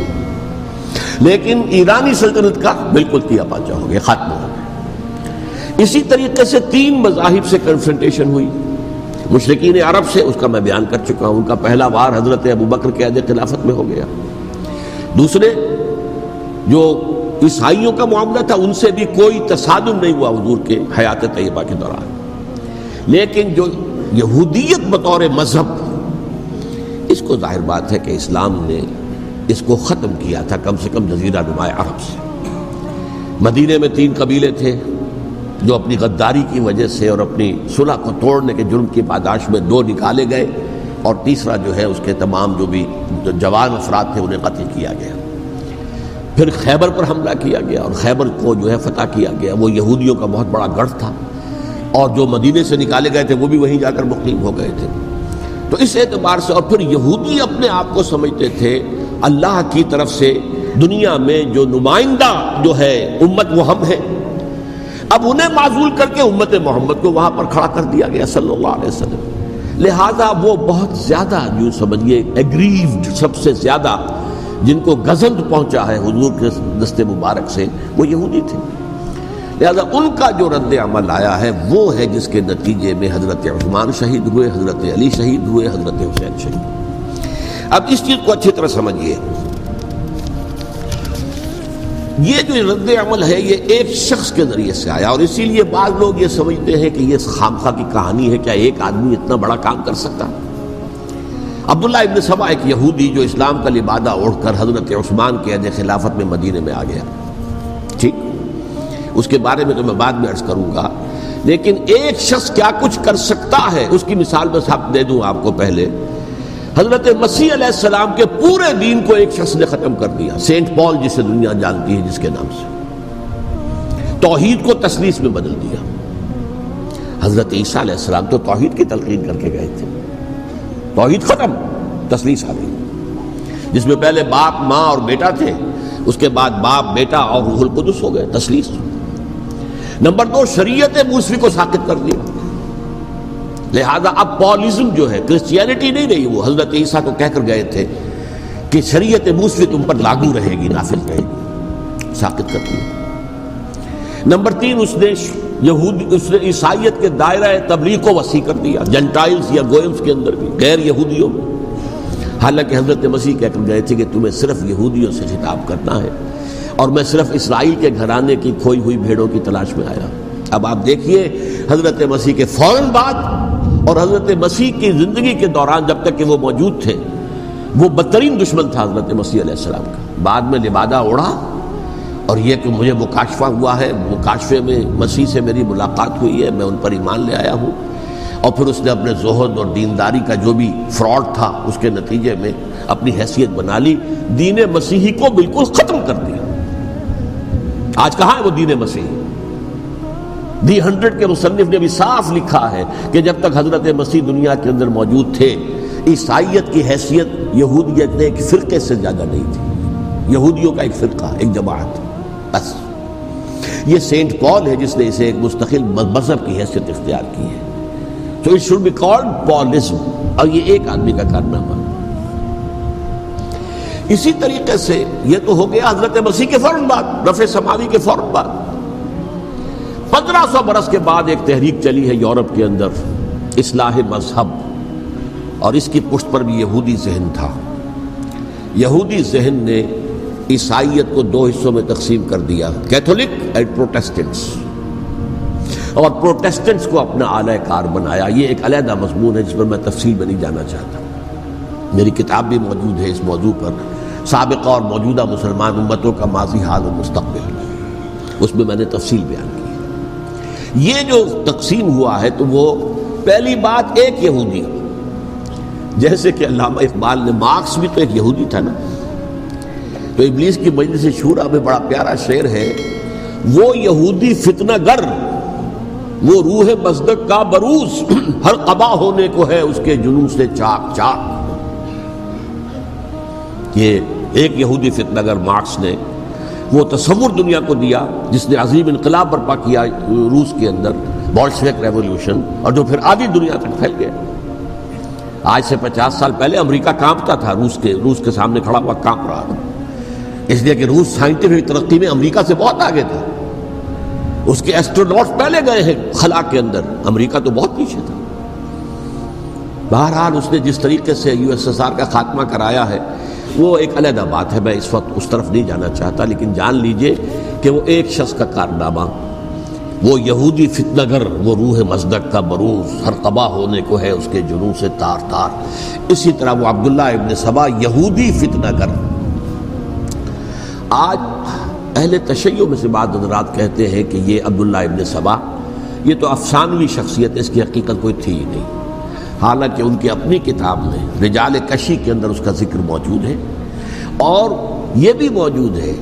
لیکن ایرانی سلطنت کا بالکل تیا پاچا ہو گیا، ختم ہو گیا۔ اسی طریقے سے 3 مذاہب سے کنفرنٹیشن ہوئی، مشرکین عرب سے، اس کا میں بیان کر چکا ہوں، ان کا پہلا وار حضرت ابوبکر کے عہد خلافت میں ہو گیا۔ دوسرے جو عیسائیوں کا معاملہ تھا، ان سے بھی کوئی تصادم نہیں ہوا حضور کے حیات طیبہ کے دوران، لیکن جو یہودیت بطور مذہب، اس کو ظاہر بات ہے کہ اسلام نے اس کو ختم کیا تھا، کم سے کم جزیرہ نما عرب سے۔ مدینے میں 3 قبیلے تھے جو اپنی غداری کی وجہ سے اور اپنی صلح کو توڑنے کے جرم کی پاداش میں 2 نکالے گئے، اور تیسرا جو ہے اس کے تمام جو بھی جوان افراد تھے انہیں قتل کیا گیا۔ پھر خیبر پر حملہ کیا گیا اور خیبر کو جو ہے فتح کیا گیا، وہ یہودیوں کا بہت بڑا گڑھ تھا، اور جو مدینے سے نکالے گئے تھے وہ بھی وہیں جا کر مقیم ہو گئے تھے۔ تو اس اعتبار سے، اور پھر یہودی اپنے آپ کو سمجھتے تھے اللہ کی طرف سے دنیا میں جو نمائندہ جو ہے امت وہ ہم ہیں، اب انہیں معزول کر کے امت محمد کو وہاں پر کھڑا کر دیا گیا صلی اللہ علیہ وسلم۔ لہذا وہ بہت زیادہ جو سمجھیے ایگریوڈ، سب سے زیادہ جن کو گزند پہنچا ہے حضور کے دست مبارک سے، وہ یہودی تھے۔ لہذا ان کا جو رد عمل آیا ہے وہ ہے جس کے نتیجے میں حضرت عثمان شہید ہوئے، حضرت علی شہید ہوئے، حضرت حسین شہید ہوئے۔ اب اس چیز کو اچھی طرح سمجھیے، یہ جو رد عمل ہے یہ ایک شخص کے ذریعے سے آیا، اور اسی لیے بعض لوگ یہ سمجھتے ہیں کہ یہ خامخواہ کی کہانی ہے، کیا ایک آدمی اتنا بڑا کام کر سکتا؟ عبداللہ ابن سبا ایک یہودی جو اسلام کا لبادہ اوڑھ کر حضرت عثمان کے عہد خلافت میں مدینے میں آ گیا، ٹھیک، اس کے بارے میں تو میں بعد میں عرض کروں گا، لیکن ایک شخص کیا کچھ کر سکتا ہے اس کی مثال میں صاحب دے دوں آپ کو۔ پہلے حضرت مسیح علیہ السلام کے پورے دین کو ایک شخص نے ختم کر دیا، سینٹ پال جسے دنیا جانتی ہے جس کے نام سے، توحید کو تثلیث میں بدل دیا۔ حضرت عیسیٰ علیہ السلام تو توحید کی تلقین کر کے گئے تھے، توحید ختم، تثلیث آ گئی، جس میں پہلے باپ ماں اور بیٹا تھے، اس کے بعد باپ بیٹا اور روح القدس ہو گئے، تثلیث۔ نمبر 2، شریعت موسوی کو ساقط کر دیا، لہذا اب پالزم جو ہے، کرسچینٹی نہیں رہی، وہ حضرت عیسیٰ کو کہہ کر گئے تھے کہ شریعت موسوی تم پر لاگو رہے گی، نافذ رہے گی، ساقط کر دیا۔ نمبر 3، اس نے عیسائیت کے دائرہ تبلیغ کو وسیع کر دیا، جنٹائلز یا گوئمز کے اندر بھی، غیر یہودیوں میں، حالانکہ حضرت مسیح کہہ کر گئے تھے کہ تمہیں صرف یہودیوں سے خطاب کرنا ہے، اور میں صرف اسرائیل کے گھرانے کی کھوئی ہوئی بھیڑوں کی تلاش میں آیا۔ اب آپ دیکھیے حضرت مسیح کے فوراً بعد اور حضرت مسیح کی زندگی کے دوران جب تک کہ وہ موجود تھے، وہ بدترین دشمن تھا حضرت مسیح علیہ السلام کا۔ بعد میں لبادہ اوڑھا، اور یہ کہ مجھے مکاشفہ ہوا ہے، مکاشفے میں مسیح سے میری ملاقات ہوئی ہے، میں ان پر ایمان لے آیا ہوں، اور پھر اس نے اپنے زہد اور دینداری کا جو بھی فراڈ تھا اس کے نتیجے میں اپنی حیثیت بنا لی، دین مسیحی کو بالکل ختم کر دیا۔ آج کہاں ہے وہ دین مسیحی؟ دی 100 کے مصنف نے بھی صاف لکھا ہے کہ جب تک حضرت مسیح دنیا کے اندر موجود تھے، عیسائیت کی حیثیت یہودیت نے ایک فرقے سے زیادہ نہیں تھی، یہودیوں کا ایک فرقہ، ایک جماعت، بس۔ یہ سینٹ پال ہے جس نے اسے ایک مستقل مذہب کی حیثیت اختیار کی ہے، تو اٹ شوڈ بی کالڈ پالزم، اور یہ ایک آدمی کا کارنامہ۔ اسی طریقے سے یہ تو ہو گیا حضرت مسیح کے فوراً بعد، رفع سماوی کے فوراً بعد۔ 1500 برس کے بعد ایک تحریک چلی ہے یورپ کے اندر، اصلاح مذہب، اور اس کی پشت پر بھی یہودی ذہن تھا۔ یہودی ذہن نے عیسائیت کو 2 حصوں میں تقسیم کر دیا، کیتھولک اینڈ پروٹیسٹنٹس، اور پروٹیسٹنٹس کو اپنا اعلی کار بنایا۔ یہ ایک علیحدہ مضمون ہے جس پر میں تفصیل میں نہیں جانا چاہتا، میری کتاب بھی موجود ہے اس موضوع پر، سابقہ اور موجودہ مسلمان امتوں کا ماضی، حال و مستقبل، اس میں میں نے تفصیل بیان کی۔ یہ جو تقسیم ہوا ہے تو وہ پہلی بات ایک یہودی، جیسے کہ علامہ اقبال نے، مارکس بھی تو ایک یہودی تھا نا، تو ابلیس کی مجلس شورا میں بڑا پیارا شعر ہے، وہ یہودی فتنہ گر، وہ روح مصدق کا بروز، ہر قبا ہونے کو ہے اس کے جنون سے چاک چاک۔ یہ ایک یہودی فتنہ گر مارکس نے وہ تصور دنیا کو دیا جس نے عظیم انقلاب برپا کیا روس کے اندر، بولشوک ریولوشن، اور جو پھر آدھی دنیا تک پھیل گیا۔ آج سے 50 سال پہلے امریکہ کانپتا تھا، روس کے سامنے کھڑا ہوا کانپ رہا تھا، اس لیے کہ روس سائنٹیفک ترقی میں امریکہ سے بہت آگے تھا، اس کے ایسٹروناٹ پہلے گئے ہیں خلا کے اندر، امریکہ تو بہت پیچھے تھا۔ بہرحال اس نے جس طریقے سے USSR کا خاتمہ کرایا ہے وہ ایک علیحدہ بات ہے، میں اس وقت اس طرف نہیں جانا چاہتا، لیکن جان لیجئے کہ وہ ایک شخص کا کارنامہ، وہ یہودی فتنہ گر، وہ روح مصدق کا بروز، ہر تباہ ہونے کو ہے اس کے جنون سے تار تار، اسی طرح وہ عبداللہ ابن سبا یہودی فتنہ گر۔ آج اہل تشیع میں سے بعض حضرات کہتے ہیں کہ یہ عبداللہ ابن سبا یہ تو افسانوی شخصیت ہے، اس کی حقیقت کوئی تھی ہی نہیں، حالانکہ ان کی اپنی کتاب میں رجال کشی کے اندر اس کا ذکر موجود ہے، اور یہ بھی موجود ہے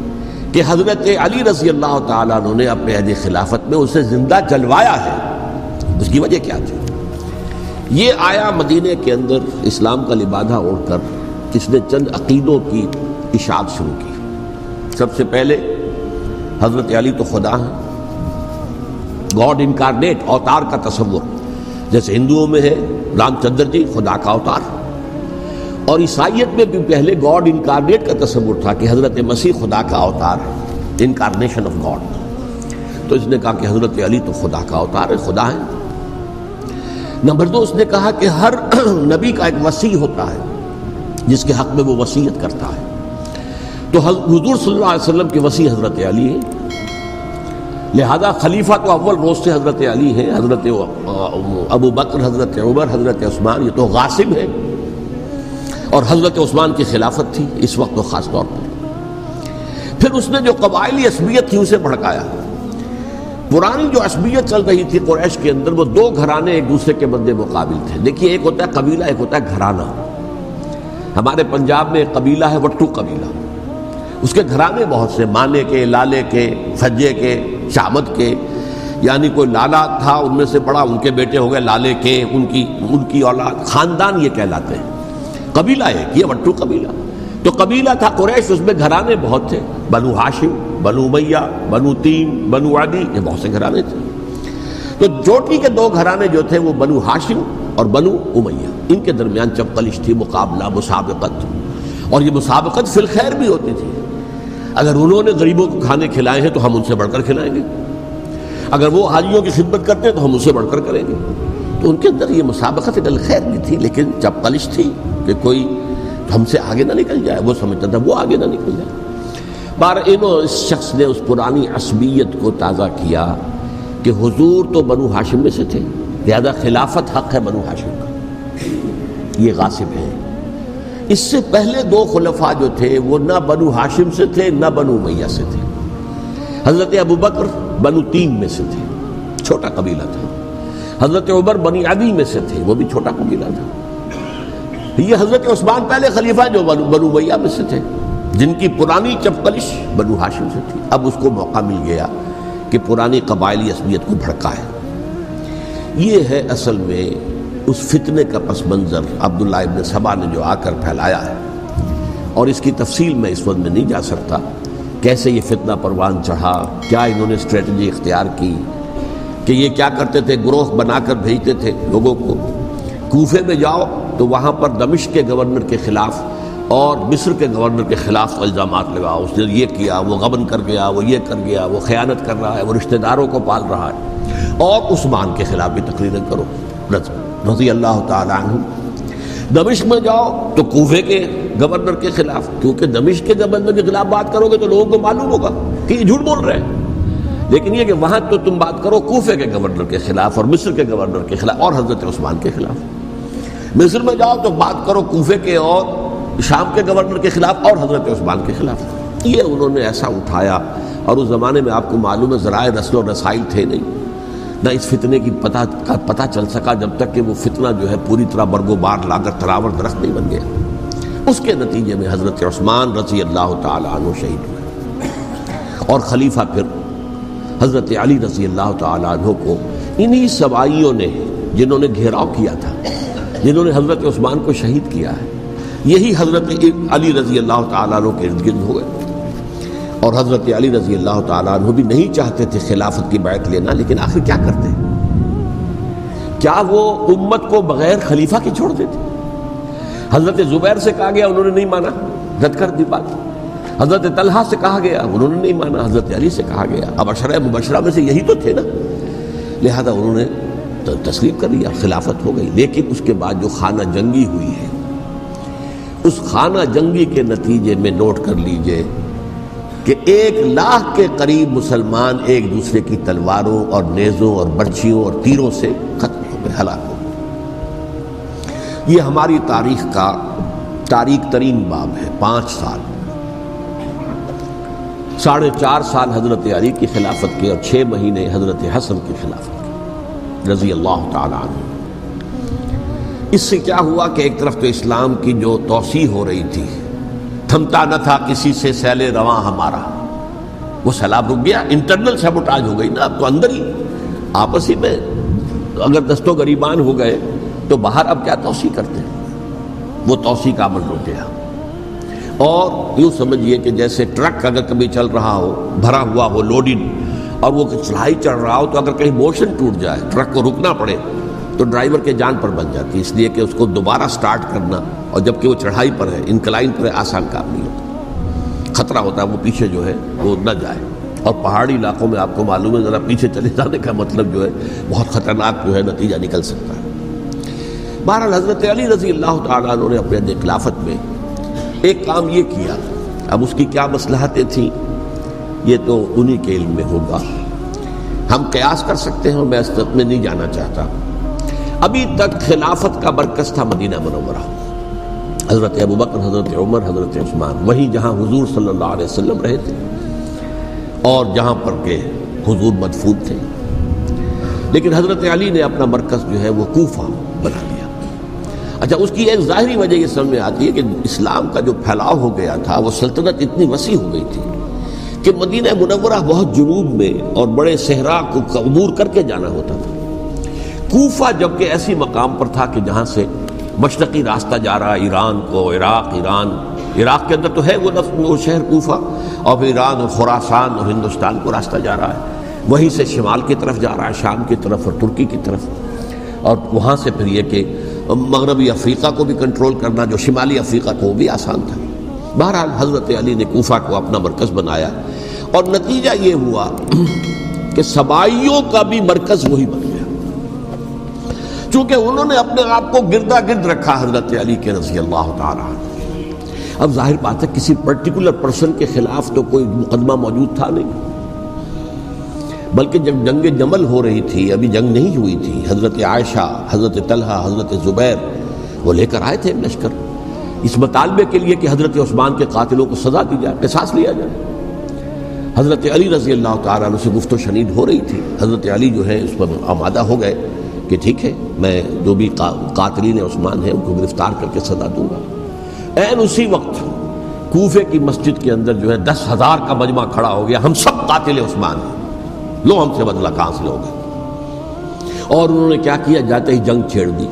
کہ حضرت علی رضی اللہ تعالیٰ عنہ نے اپنے عہد خلافت میں اسے زندہ جلوایا ہے۔ اس کی وجہ کیا تھی؟ یہ آیا مدینے کے اندر اسلام کا لبادہ اوڑھ کر اس نے چند عقیدوں کی اشاعت شروع کی۔ سب سے پہلے حضرت علی تو خدا ہیں، گاڈ انکارنیٹ، اوتار کا تصور، جیسے ہندوؤں میں ہے رام چندر جی خدا کا اوتار، اور عیسائیت میں بھی پہلے گاڈ انکارنیٹ کا تصور تھا کہ حضرت مسیح خدا کا اوتار ہے، انکارنیشن آف گاڈ۔ تو اس نے کہا کہ حضرت علی تو خدا کا اوتار ہے، خدا ہے۔ نمبر 2، اس نے کہا کہ ہر نبی کا ایک وصی ہوتا ہے جس کے حق میں وہ وصیت کرتا ہے، تو حضور صلی اللہ علیہ وسلم کے وصی حضرت علی ہیں، لہذا خلیفہ تو اول روز سے حضرت علی ہیں، حضرت ابو بکر، حضرت عمر، حضرت عثمان یہ تو غاصب ہیں، اور حضرت عثمان کی خلافت تھی اس وقت تو خاص طور پر۔ پھر اس نے جو قبائلی عصبیت تھی اسے بھڑکایا۔ پرانی جو عصبیت چل رہی تھی قریش کے اندر، وہ دو گھرانے ایک دوسرے کے مد مقابل تھے۔ دیکھیے، ایک ہوتا ہے قبیلہ، ایک ہوتا ہے گھرانہ۔ ہمارے پنجاب میں ایک قبیلہ ہے وٹو قبیلہ، اس کے گھرانے بہت سے، مانے کے، لالے کے، فجے کے، شامت کے، یعنی کوئی لالا تھا ان میں سے بڑا، ان کے بیٹے ہو گئے لالے کے، ان کی اولاد، خاندان یہ کہلاتے ہیں۔ قبیلہ ایک، یہ وٹو قبیلہ۔ تو قبیلہ تھا قریش، اس میں گھرانے بہت تھے، بنو ہاشم، بنو امیہ، بنو تیم، بنو عدی، یہ بہت سے گھرانے تھے۔ تو چوٹی کے دو گھرانے جو تھے وہ بنو ہاشم اور بنو امیہ، ان کے درمیان چپقلش تھی، مقابلہ، مسابقت، اور یہ مسابقت فی الخیر بھی ہوتی تھی۔ اگر انہوں نے غریبوں کو کھانے کھلائے ہیں تو ہم ان سے بڑھ کر کھلائیں گے، اگر وہ حاجیوں کی خدمت کرتے ہیں تو ہم ان سے بڑھ کر کریں گے۔ تو ان کے اندر یہ مسابقت الخیر بھی تھی، لیکن چپقلش تھی کہ کوئی ہم سے آگے نہ نکل جائے، وہ سمجھتا تھا وہ آگے نہ نکل جائے۔ اس شخص نے اس پرانی عصبیت کو تازہ کیا کہ حضور تو بنو ہاشم میں سے تھے، لہذا خلافت حق ہے بنو ہاشم کا، یہ غاصب ہیں۔ اس سے پہلے دو خلفاء جو تھے وہ نہ بنو ہاشم سے تھے نہ بنو امیہ سے تھے۔ حضرت ابو بکر بنو تیم میں سے تھے، چھوٹا قبیلہ تھا۔ حضرت عمر بنی عدی میں سے تھے، وہ بھی چھوٹا قبیلہ تھا۔ یہ حضرت عثمان پہلے خلیفہ جو بنو امیہ میں سے تھے، جن کی پرانی چپقلش بنو ہاشم سے تھی۔ اب اس کو موقع مل گیا کہ پرانی قبائلی عصبیت کو بھڑکائے۔ یہ ہے اصل میں اس فتنے کا پس منظر عبداللہ ابن سبا نے جو آ کر پھیلایا ہے، اور اس کی تفصیل میں اس وقت میں نہیں جا سکتا، کیسے یہ فتنہ پروان چڑھا، کیا انہوں نے اسٹریٹجی اختیار کی، کہ یہ کیا کرتے تھے، گروہ بنا کر بھیجتے تھے لوگوں کو، کوفے میں جاؤ تو وہاں پر دمشق کے گورنر کے خلاف اور مصر کے گورنر کے خلاف الزامات لگاؤ، اس نے یہ کیا، وہ غبن کر گیا، وہ یہ کر گیا، وہ خیانت کر رہا ہے، وہ رشتہ داروں کو پال رہا ہے، اور عثمان کے خلاف بھی تقریریں کرو رضی اللہ تعالیٰ عنہ۔ دمشق میں جاؤ تو کوفے کے گورنر کے خلاف، کیونکہ دمشق کے گورنر کے خلاف بات کرو گے تو لوگوں کو معلوم ہوگا کہ یہ جھوٹ بول رہے ہیں، لیکن یہ کہ وہاں تو تم بات کرو کوفے کے گورنر کے خلاف اور مصر کے گورنر کے خلاف اور حضرت عثمان کے خلاف۔ مصر میں جاؤ تو بات کرو کوفے کے اور شام کے گورنر کے خلاف اور حضرت عثمان کے خلاف۔ یہ انہوں نے ایسا اٹھایا، اور اس زمانے میں آپ کو معلوم ہے ذرائع رسل و رسائل تھے نہیں، نہ اس فتنے کی پتہ چل سکا جب تک کہ وہ فتنہ جو ہے پوری طرح برگ و بار لا کر تراور درخت نہیں بن گیا۔ اس کے نتیجے میں حضرت عثمان رضی اللہ تعالیٰ عنہ شہید ہوئے، اور خلیفہ پھر حضرت علی رضی اللہ تعالیٰ عنہ کو انہی سوائیوں نے، جنہوں نے گھیراؤ کیا تھا، جنہوں نے حضرت عثمان کو شہید کیا ہے، یہی حضرت علی رضی اللہ تعالیٰ عنہ کے ارد گرد ہو گئے۔ اور حضرت علی رضی اللہ تعالیٰ عنہ بھی نہیں چاہتے تھے خلافت کی بیعت لینا، لیکن آخر کیا کرتے؟ کیا وہ امت کو بغیر خلیفہ کے چھوڑ دیتے؟ حضرت زبیر سے کہا گیا، انہوں نے نہیں مانا، رد کر دی بات. حضرت طلحہ سے کہا گیا، انہوں نے نہیں مانا. حضرت علی سے کہا گیا، اب عشرہ مبشرہ میں سے یہی تو تھے نا، لہذا انہوں نے تسلیم کر لیا، خلافت ہو گئی. لیکن اس کے بعد جو خانہ جنگی ہوئی ہے، اس خانہ جنگی کے نتیجے میں نوٹ کر لیجئے کہ 1,00,000 کے قریب مسلمان ایک دوسرے کی تلواروں اور نیزوں اور برچھیوں اور تیروں سے ختم ہو گئے، ہلاک ہو گئے. یہ ہماری تاریخ کا تاریک ترین باب ہے. 5 سال، 4.5 سال حضرت علی کی خلافت کے اور 6 مہینے حضرت حسن کی خلافت کے رضی اللہ تعالی عنہ. اس سے کیا ہوا کہ ایک طرف تو اسلام کی جو توسیع ہو رہی تھی، تھمتا نہ تھا کسی سے سیل رواں ہمارا، وہ سیلاب رک گیا. انٹرنل سیبوٹاج ہو گئی نا، اب تو اندر ہی آپس ہی میں اگر دست و گریبان ہو گئے تو باہر اب کیا توسیع کرتے ہیں. وہ توسیع کا عمل رک گیا. اور یوں سمجھیے کہ جیسے ٹرک اگر کبھی چل رہا ہو، بھرا ہوا ہو، لوڈڈ، اور وہ چڑھائی چڑھ رہا ہو، تو اگر کہیں موشن ٹوٹ جائے، ٹرک کو رکنا پڑے، تو ڈرائیور کے جان پر بن جاتی ہے، اس لیے کہ اس کو دوبارہ سٹارٹ کرنا، اور جبکہ وہ چڑھائی پر ہے، انکلائن پر ہے، آسان کام نہیں ہوتا. خطرہ ہوتا ہے وہ پیچھے جو ہے وہ نہ جائے. اور پہاڑی علاقوں میں آپ کو معلوم ہے ذرا پیچھے چلے جانے کا مطلب جو ہے بہت خطرناک جو ہے نتیجہ نکل سکتا ہے. بہرحال حضرت علی رضی اللہ تعالیٰ عنہ نے اپنے خلافت میں ایک کام یہ کیا. اب اس کی کیا مصلحتیں تھیں یہ تو انہی کے علم میں ہوگا. ہم قیاس کر سکتے ہیں اور میں اس تک میں نہیں جانا چاہتا. ابھی تک خلافت کا مرکز تھا مدینہ منورہ، حضرت ابوبکر، حضرت عمر، حضرت عثمان، وہیں جہاں حضور صلی اللہ علیہ وسلم رہے تھے اور جہاں پر کہ حضور مدفون تھے. لیکن حضرت علی نے اپنا مرکز جو ہے وہ کوفہ بنا لیا. اچھا، اس کی ایک ظاہری وجہ یہ سمجھ میں آتی ہے کہ اسلام کا جو پھیلاؤ ہو گیا تھا، وہ سلطنت اتنی وسیع ہو گئی تھی کہ مدینہ منورہ بہت جنوب میں اور بڑے صحرا کو عبور کر کے جانا ہوتا تھا. کوفہ جبکہ ایسی مقام پر تھا کہ جہاں سے مشرقی راستہ جا رہا ہے ایران کو، عراق کے اندر تو ہے وہ شہر کوفہ، اور پھر ایران اور خراسان اور ہندوستان کو راستہ جا رہا ہے. وہیں سے شمال کی طرف جا رہا ہے، شام کی طرف اور ترکی کی طرف، اور وہاں سے پھر یہ کہ مغربی افریقہ کو بھی کنٹرول کرنا، جو شمالی افریقہ کو بھی آسان تھا. بہرحال حضرت علی نے کوفہ کو اپنا مرکز بنایا، اور نتیجہ یہ ہوا کہ سبائیوں کا بھی مرکز وہی بن گیا، چونکہ انہوں نے اپنے آپ کو گردا گرد رکھا حضرت علی کے رضی اللہ تعالیٰ. اب ظاہر بات ہے کسی پرٹیکولر پرسن کے خلاف تو کوئی مقدمہ موجود تھا نہیں، بلکہ جب جنگ جمل ہو رہی تھی، ابھی جنگ نہیں ہوئی تھی، حضرت عائشہ، حضرت طلحہ، حضرت زبیر وہ لے کر آئے تھے لشکر اس مطالبے کے لیے کہ حضرت عثمان کے قاتلوں کو سزا دی جائے، قصاص لیا جائے. حضرت علی رضی اللہ تعالیٰ عنہ سے گفت و شنید ہو رہی تھی. حضرت علی جو ہے اس پر آمادہ ہو گئے کہ ٹھیک ہے، میں جو بھی قاتلین عثمان ہیں ان کو گرفتار کر کے سزا دوں گا. عین اسی وقت کوفے کی مسجد کے اندر جو ہے 10,000 کا مجمع کھڑا ہو گیا، ہم سب قاتل عثمان ہیں، لو ہم سے بدلہ کہاں سے لوگے. اور انہوں نے کیا کیا، جاتے ہی جنگ چھیڑ دی.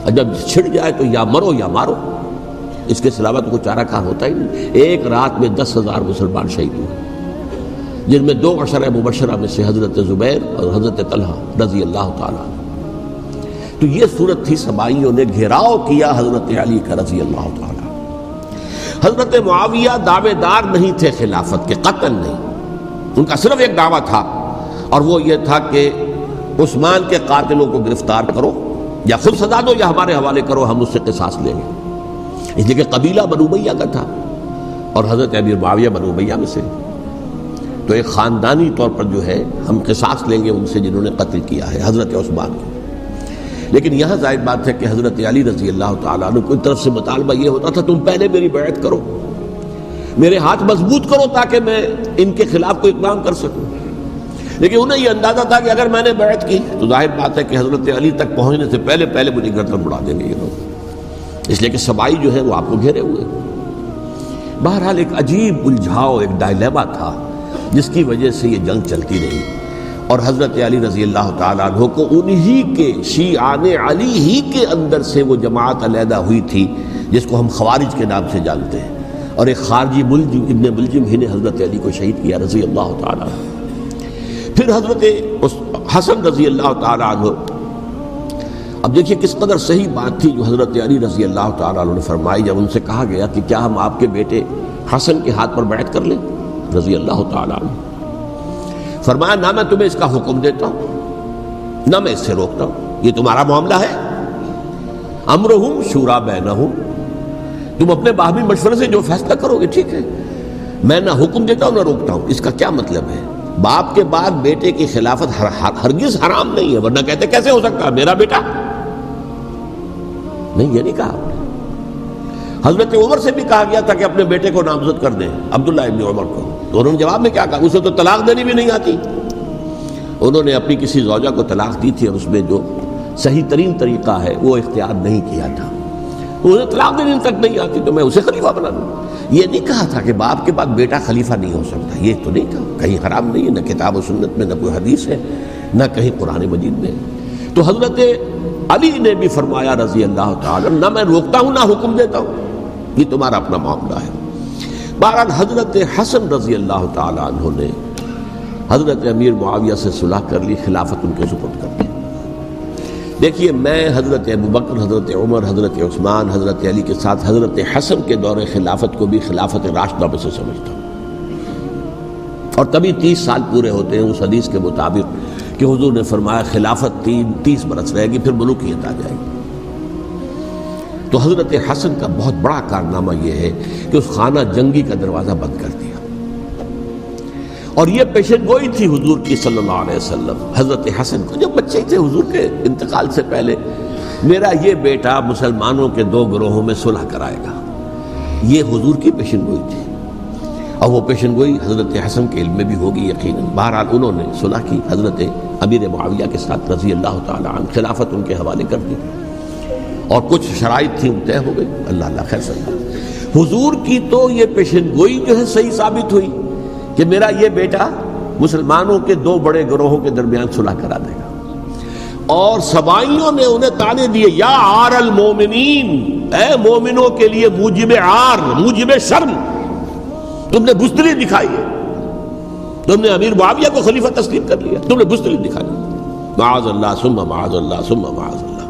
اور جب چھڑ جائے تو یا مرو یا مارو، اس کے علاوہ تو کوئی چارہ کار ہوتا ہی نہیں. ایک رات میں 10,000 مسلمان شہید ہوئے، جن میں 2 عشرہ مبشرہ میں سے حضرت زبیر اور حضرت طلحہ رضی اللہ تعالیٰ. تو یہ صورت تھی، سبائیوں نے گھیراؤ کیا حضرت علی کا رضی اللہ تعالیٰ. حضرت معاویہ دعوے دار نہیں تھے خلافت کے، قطعاً نہیں. ان کا صرف ایک دعویٰ تھا، اور وہ یہ تھا کہ عثمان کے قاتلوں کو گرفتار کرو، یا خود سزا دو یا ہمارے حوالے کرو، ہم اس سے قصاص لیں گے. اس لیے کہ قبیلہ بنو امیہ کا تھا اور حضرت امیر معاویہ بنو امیہ میں سے، تو ایک خاندانی طور پر جو ہے ہم قصاص لیں گے ان سے جنہوں نے قتل کیا ہے حضرت عثمان کو. لیکن یہاں ظاہر بات ہے کہ حضرت علی رضی اللہ تعالیٰ عنہ کی طرف سے مطالبہ یہ ہوتا تھا، تم پہلے میری بیعت کرو، میرے ہاتھ مضبوط کرو تاکہ میں ان کے خلاف کوئی اقدام کر سکوں. لیکن انہیں یہ اندازہ تھا کہ اگر میں نے بیعت کی تو ظاہر بات ہے کہ حضرت علی تک پہنچنے سے پہلے مجھے گردن اڑا دیں گے یہ لوگ، اس لیے کہ سبائی جو ہے وہ آپ کو گھیرے ہوئے. بہرحال ایک عجیب الجھاؤ، ایک ڈائلیما تھا جس کی وجہ سے یہ جنگ چلتی رہی. اور حضرت علی رضی اللہ تعالیٰ عنہ کو انہی کے شیعان علی ہی کے اندر سے وہ جماعت علیحدہ ہوئی تھی جس کو ہم خوارج کے نام سے جانتے ہیں، اور ایک خارجی ملجم ابن ملجم ہی نے حضرت علی کو شہید کیا رضی اللہ تعالیٰ عنہ. پھر حضرت حسن رضی اللہ تعالیٰ عنہ اب دیکھیے کس قدر صحیح بات تھی جو حضرت علی رضی اللہ تعالیٰ عنہ نے فرمائی جب ان سے کہا گیا کہ کیا ہم آپ کے بیٹے حسن کے ہاتھ پر بیعت کر لیں رضی اللہ تعالیٰ عنہ. فرمایا نہ میں تمہیں اس کا حکم دیتا ہوں نہ میں اس سے روکتا ہوں، یہ تمہارا معاملہ ہے. امرہم شورا بینہم، تم اپنے باہمی مشورے سے جو فیصلہ کرو گے ٹھیک ہے، میں نہ حکم دیتا ہوں نہ روکتا ہوں. اس کا کیا مطلب ہے؟ باپ کے بعد بیٹے کی خلافت ہرگز حرام نہیں ہے، ورنہ کہتے کیسے ہو سکتا ہے میرا بیٹا؟ نہیں، یہ نہیں کہا آپ نے. حضرت عمر سے بھی کہا گیا تھا کہ اپنے بیٹے کو نامزد کر دیں، عبداللہ ابن عمر کو، تو انہوں نے جواب میں کیا کہا؟ اسے تو طلاق دینی بھی نہیں آتی. انہوں نے اپنی کسی زوجہ کو طلاق دی تھی اور اس میں جو صحیح ترین طریقہ ہے وہ اختیار نہیں کیا تھا. انہیں طلاق دینے تک نہیں آتی تو میں اسے خلیفہ بنا دوں. یہ نہیں کہا تھا کہ باپ کے بعد بیٹا خلیفہ نہیں ہو سکتا، یہ تو نہیں تھا. کہیں حرام نہیں ہے، نہ کتاب و سنت میں، نہ کوئی حدیث ہے، نہ کہیں قرآن مجید میں. تو حضرت علی نے بھی فرمایا رضی اللہ تعالیٰ، نہ میں روکتا ہوں نہ حکم دیتا ہوں، یہ تمہارا اپنا معاملہ ہے. بہرحال حضرت حسن رضی اللہ تعالیٰ عنہ نے حضرت امیر معاویہ سے صلح کر لی، خلافت ان کے سپرد کر دی. دیکھیے میں حضرت ابوبکر، حضرت عمر، حضرت عثمان، حضرت علی کے ساتھ حضرت حسن کے دور خلافت کو بھی خلافت راشدہ میں سے سمجھتا ہوں. اور تبھی 30 سال پورے ہوتے ہیں اس حدیث کے مطابق کہ حضور نے فرمایا خلافت 30 برس رہے گی پھر ملوکیت آ جائے گی. تو حضرت حسن کا بہت بڑا کارنامہ یہ ہے کہ اس خانہ جنگی کا دروازہ بند کر دیا. اور یہ پیشن گوئی تھی حضور کی صلی اللہ علیہ وسلم حضرت حسن کو جب بچے تھے حضور کے انتقال سے پہلے، میرا یہ بیٹا مسلمانوں کے 2 گروہوں میں صلح کرائے گا. یہ حضور کی پیشن گوئی تھی اور وہ پیشن گوئی حضرت حسن کے علم میں بھی ہوگی یقیناً. بہرحال انہوں نے صلح کی حضرت امیر معاویہ کے ساتھ رضی اللہ تعالیٰ عنہ، خلافت ان کے حوالے کر دی اور کچھ شرائط تھیں طے ہو گئی. اللہ خیر سمجھا. حضور کی تو یہ پیشن گوئی جو ہے صحیح ثابت ہوئی کہ میرا یہ بیٹا مسلمانوں کے 2 بڑے گروہوں کے درمیان صلح کرا دے گا. اور سبائیوں نے انہیں تانے دیے، یا عار المومنین، اے مومنوں کے لیے موجب عار، موجب شرم تم نے بزدلی دکھائی ہے، تم نے امیر معاویہ کو خلیفہ تسلیم کر لیا، تم نے بزدلی دکھائی. معاذ اللہ ثم معاذ اللہ ثم معاذ اللہ.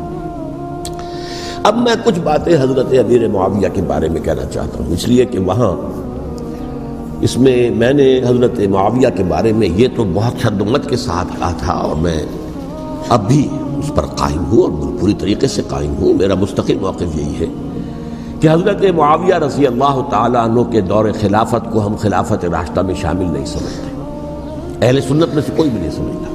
اب میں کچھ باتیں حضرت امیر معاویہ کے بارے میں کہنا چاہتا ہوں، اس لیے کہ وہاں اس میں نے حضرت معاویہ کے بارے میں یہ تو بہت شدت کے ساتھ کہا تھا اور میں اب بھی اس پر قائم ہوں اور پوری طریقے سے قائم ہوں. میرا مستقل موقف یہی ہے کہ حضرت معاویہ رضی اللہ تعالیٰ عنہ کے دور خلافت کو ہم خلافت راشدہ میں شامل نہیں سمجھتے، اہل سنت میں سے کوئی بھی نہیں سمجھتا.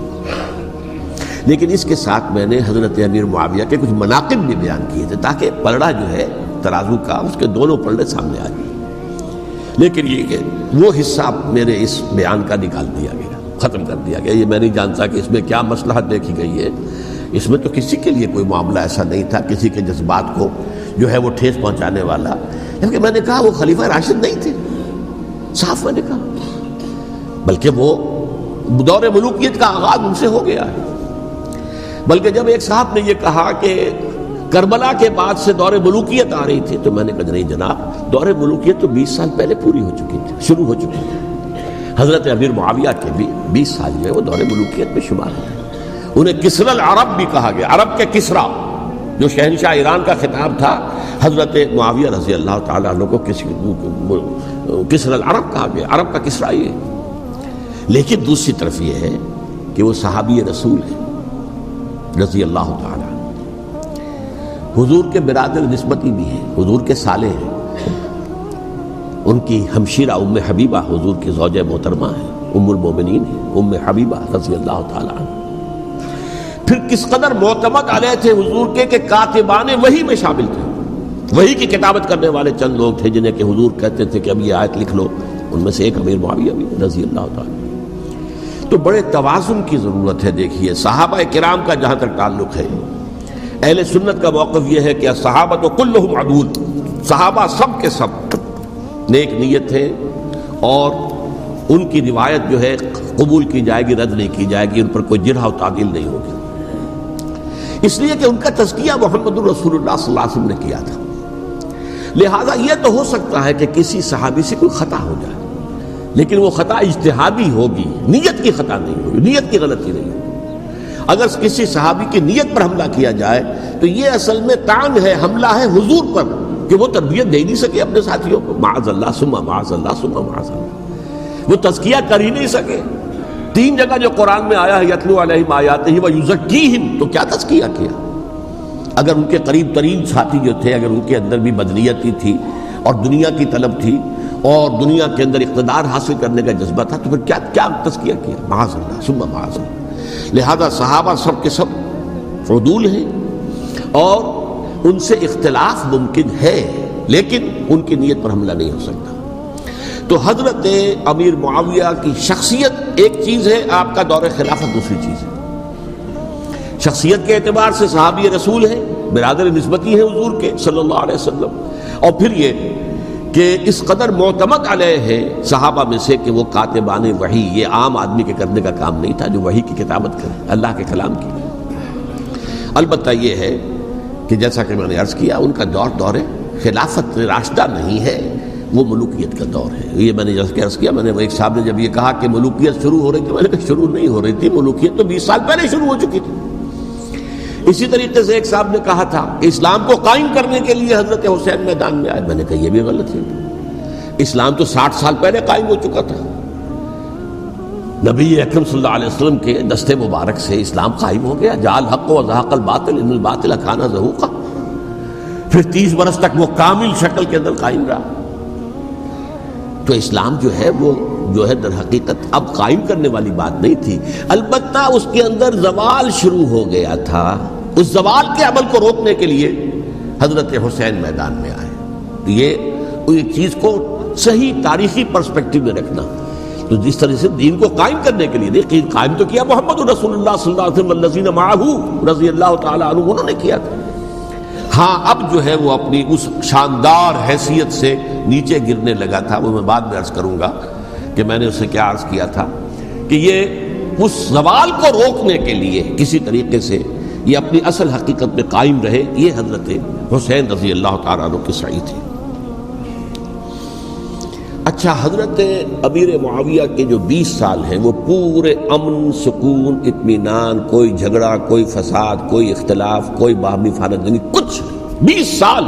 لیکن اس کے ساتھ میں نے حضرت امیر معاویہ کے کچھ مناقب بھی بیان کیے تھے تاکہ پلڑا جو ہے ترازو کا اس کے دونوں پلڑے سامنے آ جائیں. لیکن یہ کہ وہ حصہ میرے اس بیان کا نکال دیا گیا، ختم کر دیا گیا. یہ میں نہیں جانتا کہ اس میں کیا مصلحت دیکھی گئی ہے. اس میں تو کسی کے لیے کوئی معاملہ ایسا نہیں تھا کسی کے جذبات کو جو ہے وہ ٹھیس پہنچانے والا. جبکہ میں نے کہا وہ خلیفہ راشد نہیں تھے، صاف میں نے کہا، بلکہ وہ دور ملوکیت کا آغاز ان سے ہو گیا ہے. بلکہ جب ایک صاحب نے یہ کہا کہ کربلا کے بعد سے دور ملوکیت آ رہی تھی تو میں نے کہا نہیں جناب، دور ملوکیت تو 20 سال پہلے پوری ہو چکی تھی، شروع ہو چکی تھی. حضرت امیر معاویہ کے بھی 20 سال جو ہے وہ دور ملوکیت میں شمار ہوتے ہیں. انہیں کسرا العرب بھی کہا گیا، عرب کے کسرا جو شہنشاہ ایران کا خطاب تھا، حضرت معاویہ رضی اللہ تعالیٰ عنہ کو کسرا العرب کہا گیا، عرب کا کسرا یہ. لیکن دوسری طرف یہ ہے کہ وہ صحابی رسول ہے رضی اللہ تعالیٰ، حضور کے برادر نسبتی بھی ہیں، حضور کے سالے ہیں. ان کی ہمشیرہ ام حبیبہ حضور کی زوجہ محترمہ ہیں، ام المومنین ہیں، ام حبیبہ رضی اللہ تعالیٰ عنہ. پھر کس قدر معتمد علیہ تھے حضور کے کہ کاتبان وحی میں شامل تھے. وحی کی کتابت کرنے والے چند لوگ تھے جنہیں کہ حضور کہتے تھے کہ اب یہ آیت لکھ لو. ان میں سے ایک امیر معاویہ بھی رضی اللہ تعالیٰ. تو بڑے توازن کی ضرورت ہے. دیکھیے صحابہ کرام کا جہاں تک تعلق ہے، اہل سنت کا موقف یہ ہے کہ صحابہ کلہم عدول، صحابہ سب کے سب نیک نیت ہیں اور ان کی روایت جو ہے قبول کی جائے گی، رد نہیں کی جائے گی، ان پر کوئی جرح و تعدیل نہیں ہوگی. اس لیے کہ ان کا تزکیہ محمد رسول اللہ صلی اللہ علیہ وسلم نے کیا تھا. لہذا یہ تو ہو سکتا ہے کہ کسی صحابی سے کوئی خطا ہو جائے، لیکن وہ خطا اجتہادی ہوگی، نیت کی خطا نہیں ہوگی، نیت کی غلطی نہیں ہوگی. اگر کسی صحابی کی نیت پر حملہ کیا جائے تو یہ اصل میں طعن ہے، حملہ ہے حضور پر کہ وہ تربیت دے نہیں سکے اپنے ساتھیوں کو، معاذ اللہ ثم معاذ اللہ ثم معاذ اللہ، وہ تزکیہ کر ہی نہیں سکے۔ 3 جگہ جو قرآن میں آیا ہے یتلو علیہم آیاتہ ویزکیہم، تو کیا تزکیہ کیا؟ اگر ان کے قریب ترین ساتھی جو تھے، اگر ان کے اندر بھی بدنیتی تھی اور دنیا کی طلب تھی اور دنیا کے اندر اقتدار حاصل کرنے کا جذبہ تھا، تو پھر کیا تزکیہ کیا؟ معاذ اللہ ثم معاذ اللہ۔ لہذا صحابہ سب کے سب عدول ہیں اور ان سے اختلاف ممکن ہے، لیکن ان کی نیت پر حملہ نہیں ہو سکتا۔ تو حضرت امیر معاویہ کی شخصیت ایک چیز ہے، آپ کا دور خلافت دوسری چیز ہے۔ شخصیت کے اعتبار سے صحابی رسول ہے، برادر نسبتی ہیں حضور کے صلی اللہ علیہ وسلم، اور پھر یہ کہ اس قدر معتمد علیہ ہے صحابہ میں سے کہ وہ کاتبان وحی، یہ عام آدمی کے کرنے کا کام نہیں تھا جو وحی کی کتابت کرے، اللہ کے کلام کی۔ البتہ یہ ہے کہ جیسا کہ میں نے عرض کیا، ان کا دور خلافت راشدہ نہیں ہے، وہ ملوکیت کا دور ہے۔ یہ میں نے جیسا کہ عرض کیا، میں نے ایک صاحب نے جب یہ کہا کہ ملوکیت شروع ہو رہی تھی، میں نے کہا شروع نہیں ہو رہی تھی، ملوکیت تو 20 سال پہلے شروع ہو چکی تھی۔ اسی طریقے سے ایک صاحب نے کہا تھا کہ اسلام کو قائم کرنے کے لیے حضرت حسین میدان میں آئے، میں نے کہا یہ بھی غلط ہے، اسلام تو 60 سال پہلے قائم ہو چکا تھا، نبی اکرم صلی اللہ علیہ وسلم کے دست مبارک سے اسلام قائم ہو گیا، جاء الحق وزهق الباطل ان الباطل کان زهوقا، پھر 30 برس تک وہ کامل شکل کے اندر قائم رہا۔ تو اسلام جو ہے وہ جو ہے در حقیقت اب قائم کرنے والی بات نہیں تھی، البتہ اس کے اندر زوال شروع ہو گیا تھا، اس زوال کے عمل کو روکنے کے لیے حضرت حسین میدان میں آئے۔ یہ چیز کو صحیح تاریخی پرسپیکٹو میں رکھنا، تو جس طرح سے دین کو قائم کرنے کے لیے نہیں، قائم تو کیا محمد رسول اللہ صلی اللہ علیہ وسلم والذین معہ رضی اللہ تعالیٰ عنہ، انہوں نے کیا تھا۔ ہاں اب جو ہے وہ اپنی اس شاندار حیثیت سے نیچے گرنے لگا تھا، وہ میں بعد میں عرض کروں گا کہ میں نے اسے کیا عرض کیا تھا کہ یہ اس زوال کو روکنے کے لیے کسی طریقے سے یہ اپنی اصل حقیقت میں قائم رہے، یہ حضرت حسین رضی اللہ تعالیٰ عنہ کی سعی تھی۔ اچھا، حضرت امیر معاویہ کے جو 20 سال ہیں وہ پورے امن، سکون، اطمینان، کوئی جھگڑا، کوئی فساد، کوئی اختلاف، کوئی باہمی فانہ، کچھ 20 سال۔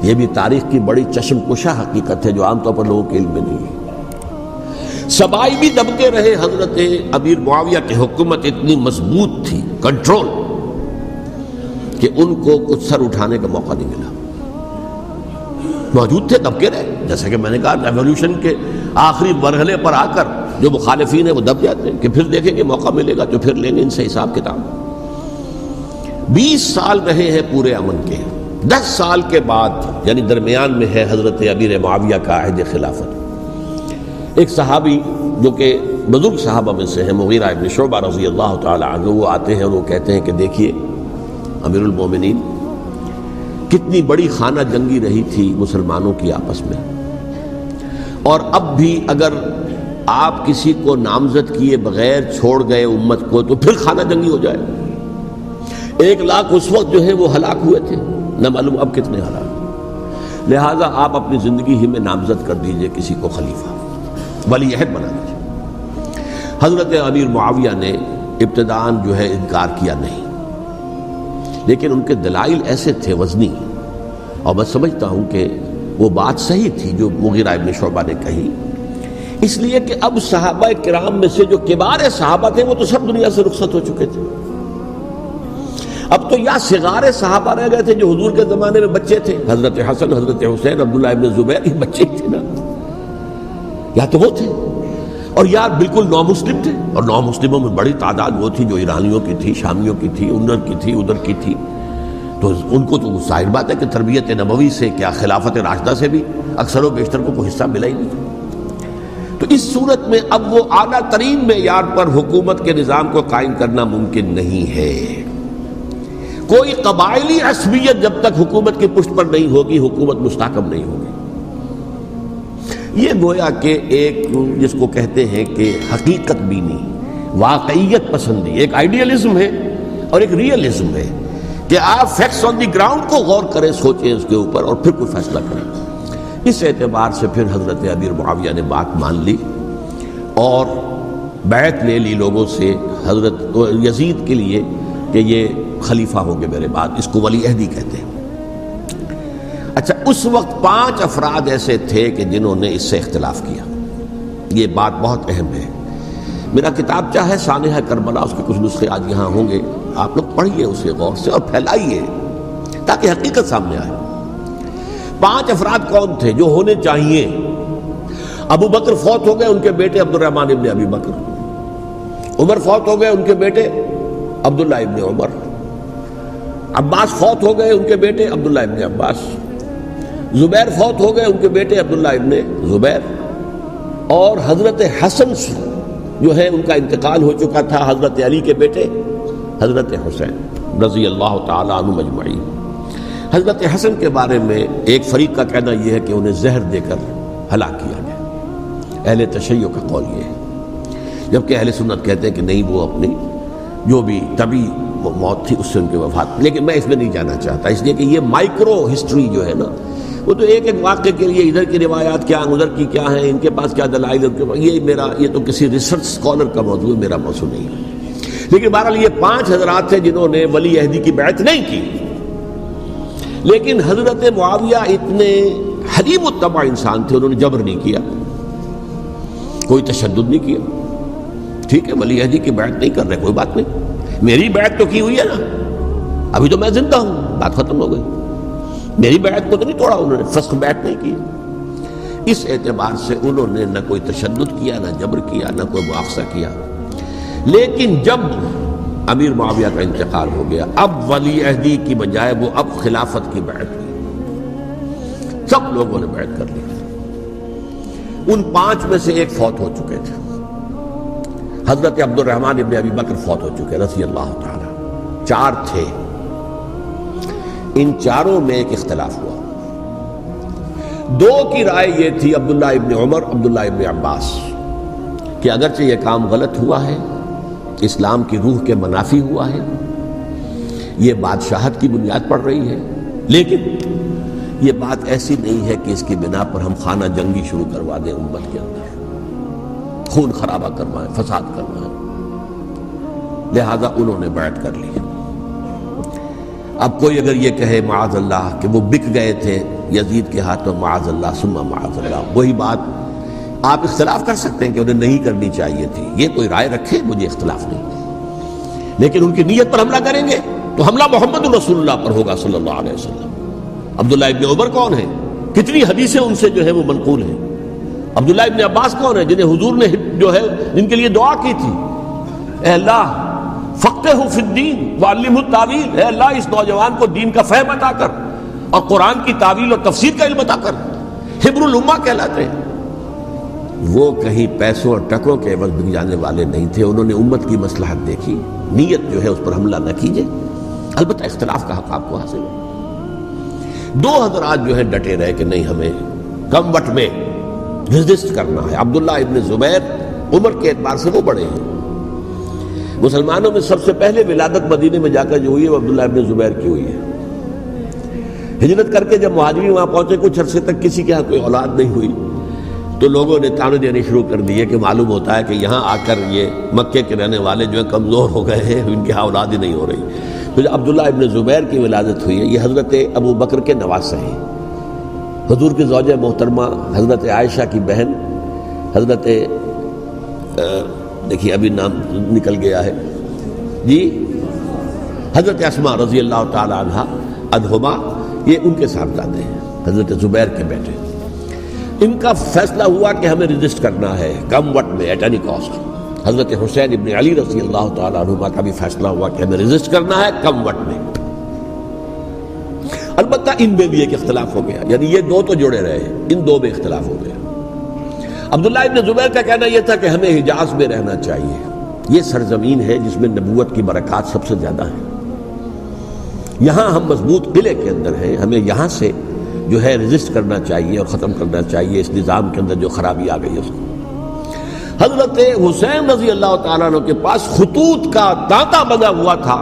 یہ بھی تاریخ کی بڑی چشم کشا حقیقت ہے جو عام طور پر لوگوں کے علم میں نہیں ہے۔ سبائی بھی دبکے رہے، حضرت امیر معاویہ کی حکومت اتنی مضبوط تھی، کنٹرول، کہ ان کو کچھ سر اٹھانے کا موقع نہیں ملا۔ موجود تھے، دبکے رہے، جیسا کہ میں نے کہا ریولوشن کے آخری مرحلے پر آ کر جو مخالفین ہیں وہ دب جاتے ہیں کہ پھر دیکھیں گے موقع ملے گا تو پھر لیں گے ان سے حساب کتاب۔ 20 سال رہے ہیں پورے امن کے، 10 سال کے بعد یعنی درمیان میں ہے حضرت امیر معاویہ کا عہد خلافت۔ ایک صحابی جو کہ بزرگ صحابہ میں سے ہیں، مغیرہ ابن شعبہ رضی اللہ تعالی عنہ، وہ آتے ہیں اور وہ کہتے ہیں کہ دیکھیے امیر المومنین، کتنی بڑی خانہ جنگی رہی تھی مسلمانوں کی آپس میں، اور اب بھی اگر آپ کسی کو نامزد کیے بغیر چھوڑ گئے امت کو تو پھر خانہ جنگی ہو جائے۔ 1 لاکھ اس وقت جو ہے وہ ہلاک ہوئے تھے، نہ معلوم اب کتنے ہلاک۔ لہٰذا آپ اپنی زندگی ہی میں نامزد کر دیجئے کسی کو خلیفہ، ولی عہد بنا دیجئے۔ حضرت امیر معاویہ نے ابتداءً جو ہے انکار کیا نہیں، لیکن ان کے دلائل ایسے تھے وزنی، اور میں سمجھتا ہوں کہ وہ بات صحیح تھی جو مغیرہ ابن شعبہ نے کہی، اس لیے کہ اب صحابہ کرام میں سے جو کبار صحابہ تھے وہ تو سب دنیا سے رخصت ہو چکے تھے۔ اب تو یا صغار صحابہ رہ گئے تھے جو حضور کے زمانے میں بچے تھے، حضرت حسن، حضرت حسین، عبداللہ ابن زبیر، یہ بچے ہی تھے نا، یا تو وہ تھے، اور یا بالکل نو مسلم تھے، اور نو مسلموں میں بڑی تعداد وہ تھی جو ایرانیوں کی تھی، شامیوں کی تھی، ادھر کی تھی، ادھر کی تھی، تو ان کو تو ظاہر بات ہے کہ تربیت نبوی سے کیا خلافت راشدہ سے بھی اکثر و بیشتر کو کوئی حصہ ملا ہی نہیں۔ تو اس صورت میں اب وہ اعلیٰ ترین معیار پر حکومت کے نظام کو قائم کرنا ممکن نہیں ہے۔ کوئی قبائلی عصبیت جب تک حکومت کی پشت پر نہیں ہوگی، حکومت مستحکم نہیں ہوگی۔ یہ گویا کہ ایک جس کو کہتے ہیں کہ حقیقت بینی، واقعیت پسندی، ایک آئیڈیالزم ہے اور ایک ریئلزم ہے کہ آپ فیکٹس آن دی گراؤنڈ کو غور کریں، سوچیں اس کے اوپر اور پھر کوئی فیصلہ کریں۔ اس اعتبار سے پھر حضرت امیر معاویہ نے بات مان لی اور بیعت لے لی لوگوں سے حضرت یزید کے لیے کہ یہ خلیفہ ہوں گے میرے بعد، اس کو ولی عہدی کہتے ہیں۔ اچھا، اس وقت 5 افراد ایسے تھے کہ جنہوں نے اس سے اختلاف کیا۔ یہ بات بہت اہم ہے۔ میرا کتابچہ ہے سانحہ کربلا، اس کے کچھ نسخے آج یہاں ہوں گے، آپ لوگ پڑھیے اسے غور سے اور پھیلائیے تاکہ حقیقت سامنے آئے۔ 5 افراد کون تھے جو ہونے چاہیے؟ ابو بکر فوت ہو گئے، ان کے بیٹے عبد الرحمن ابن ابی بکر۔ عمر فوت ہو گئے، ان کے بیٹے عبداللہ ابن عمر۔ عباس فوت ہو گئے، ان کے بیٹے عبداللہ ابن عباس۔ زبیر فوت ہو گئے، ان کے بیٹے عبداللہ ابن زبیر۔ اور حضرت حسن جو ہے ان کا انتقال ہو چکا تھا، حضرت علی کے بیٹے حضرت حسین رضی اللہ تعالی عنہ مجمعین۔ حضرت حسن کے بارے میں ایک فریق کا کہنا یہ ہے کہ انہیں زہر دے کر ہلاک کیا گیا، اہل تشیع کا قول یہ ہے، جبکہ اہل سنت کہتے ہیں کہ نہیں، وہ اپنی جو بھی طبی موت تھی اس سے ان کی وفات۔ لیکن میں اس میں نہیں جانا چاہتا، اس لیے کہ یہ مائکرو ہسٹری جو ہے نا، وہ تو ایک ایک واقعے کے لیے ادھر کی روایات کیا، ادھر کی کیا ہیں، ان کے پاس کیا دلائل، یہ تو کسی ریسرچ اسکالر کا موضوع ہے، میرا موضوع نہیں ہے۔ لیکن بہرحال یہ 5 حضرات تھے جنہوں نے ولی عہدی کی بیعت نہیں کی، لیکن حضرت معاویہ اتنے حلیم الطبع انسان تھے، انہوں نے جبر نہیں کیا، کوئی تشدد نہیں کیا۔ ٹھیک ہے، ولی عہدی کی بیعت نہیں کر رہے، کوئی بات نہیں، میری بیعت تو کی ہوئی ہے نا، ابھی تو میں زندہ ہوں، بات ختم ہو گئی، میری بیعت کو تو نہیں توڑا انہوں نے، فسخ بیعت نہیں کی۔ اس اعتبار سے انہوں نے نہ کوئی تشدد کیا، نہ جبر کیا، نہ کوئی مواخذہ کیا۔ لیکن جب امیر معاویہ کا انتقال ہو گیا، اب ولی عہدی کی بجائے وہ اب خلافت کی بیعت ہوئی، سب لوگوں نے بیعت کر لی۔ ان 5 میں سے ایک فوت ہو چکے تھے، حضرت عبد الرحمن ابن ابی بکر فوت ہو چکے رضی اللہ تعالی۔ 4 تھے، ان 4 میں ایک اختلاف ہوا۔ 2 کی رائے یہ تھی، عبداللہ ابن عمر، عبداللہ ابن عباس، کہ اگرچہ یہ کام غلط ہوا ہے، اسلام کی روح کے منافی ہوا ہے، یہ بادشاہت کی بنیاد پڑ رہی ہے، لیکن یہ بات ایسی نہیں ہے کہ اس کی بنا پر ہم خانہ جنگی شروع کروا دیں امت کے اندر، خون خرابہ کروائیں، فساد کروائیں۔ لہذا انہوں نے بیعت کر لی۔ اب کوئی اگر یہ کہے معاذ اللہ کہ وہ بک گئے تھے یزید کے ہاتھوں، معاذ اللہ ثم معاذ اللہ، وہی بات آپ اختلاف کر سکتے ہیں کہ انہیں نہیں کرنی چاہیے تھی، یہ کوئی رائے رکھے، مجھے اختلاف نہیں، لیکن ان کی نیت پر حملہ کریں گے تو حملہ محمد رسول اللہ پر ہوگا صلی اللہ علیہ وسلم۔ عبداللہ ابن عمر کون ہیں؟ کتنی حدیثیں ان سے جو ہے وہ منقول ہیں۔ عبداللہ ابن عباس کون ہیں؟ جنہیں حضور نے جو ہے جن کے لیے دعا کی تھی، اے اللہ فقہہ فی الدین وعلمہ التاویل، اے اللہ اس نوجوان کو دین کا فہم عطا کر اور قرآن کی تاویل اور تفسیر کا علم عطا کر، حبر الامہ کہلاتے ہیں۔ وہ کہیں پیسوں اور ٹکوں کے عوض بک جانے والے نہیں تھے، انہوں نے امت کی مصلحت دیکھی، نیت جو ہے اس پر حملہ نہ کیجئے، البتہ اختلاف کا حق آپ کو حاصل ہے۔ 2 حضرات جو ہے ڈٹے رہے کہ نہیں، ہمیں کم وقت میں ریزسٹ کرنا ہے۔ عبداللہ ابن زبیر عمر کے اعتبار سے وہ بڑے ہیں، مسلمانوں میں سب سے پہلے ولادت مدینے میں جا کر جو ہوئی ہے وہ عبداللہ ابن زبیر کی ہوئی ہے۔ ہجرت کر کے جب مہاجرین وہاں پہنچے، کچھ عرصے تک کسی کے ہاں کوئی اولاد نہیں ہوئی، تو لوگوں نے تانے دینے شروع کر دیے کہ معلوم ہوتا ہے کہ یہاں آ کر یہ مکے کے رہنے والے جو ہیں کمزور ہو گئے ہیں، ان کی اولاد ہی نہیں ہو رہی۔ تو جب عبداللہ ابن زبیر کی ولادت ہوئی ہے، یہ حضرت ابو بکر کے نواسے ہیں، حضور کی زوجہ محترمہ حضرت عائشہ کی بہن، حضرت دیکھیے ابھی نام نکل گیا ہے جی، حضرت اسماء رضی اللہ تعالی عنہا عنہما، یہ ان کے صاحبزادے ہیں، حضرت زبیر کے بیٹے۔ ان کا فیصلہ ہوا کہ ہمیں رجسٹ کرنا ہے کم وقت میں، ایٹ اینی کاسٹ۔ حضرت حسین ابن علی رضی اللہ تعالی عنہما کا بھی فیصلہ ہوا کہ ہمیں رجسٹ کرنا ہے کم وقت میں۔ البتہ ان میں بھی ایک اختلاف ہو گیا، یعنی یہ 2 تو جڑے رہے، ان 2 میں اختلاف ہو گیا۔ عبداللہ ابن زبیر کا کہنا یہ تھا کہ ہمیں حجاز میں رہنا چاہیے، یہ سرزمین ہے جس میں نبوت کی برکات سب سے زیادہ ہیں، یہاں ہم مضبوط قلعے کے اندر ہیں، ہمیں یہاں سے جو ہے رجسٹ کرنا چاہیے اور ختم کرنا چاہیے اس نظام کے اندر جو خرابی آ گئی ہے اس کو۔ حضرت حسین رضی اللہ تعالیٰ عنہ کے پاس خطوط کا تانتا بنا ہوا تھا،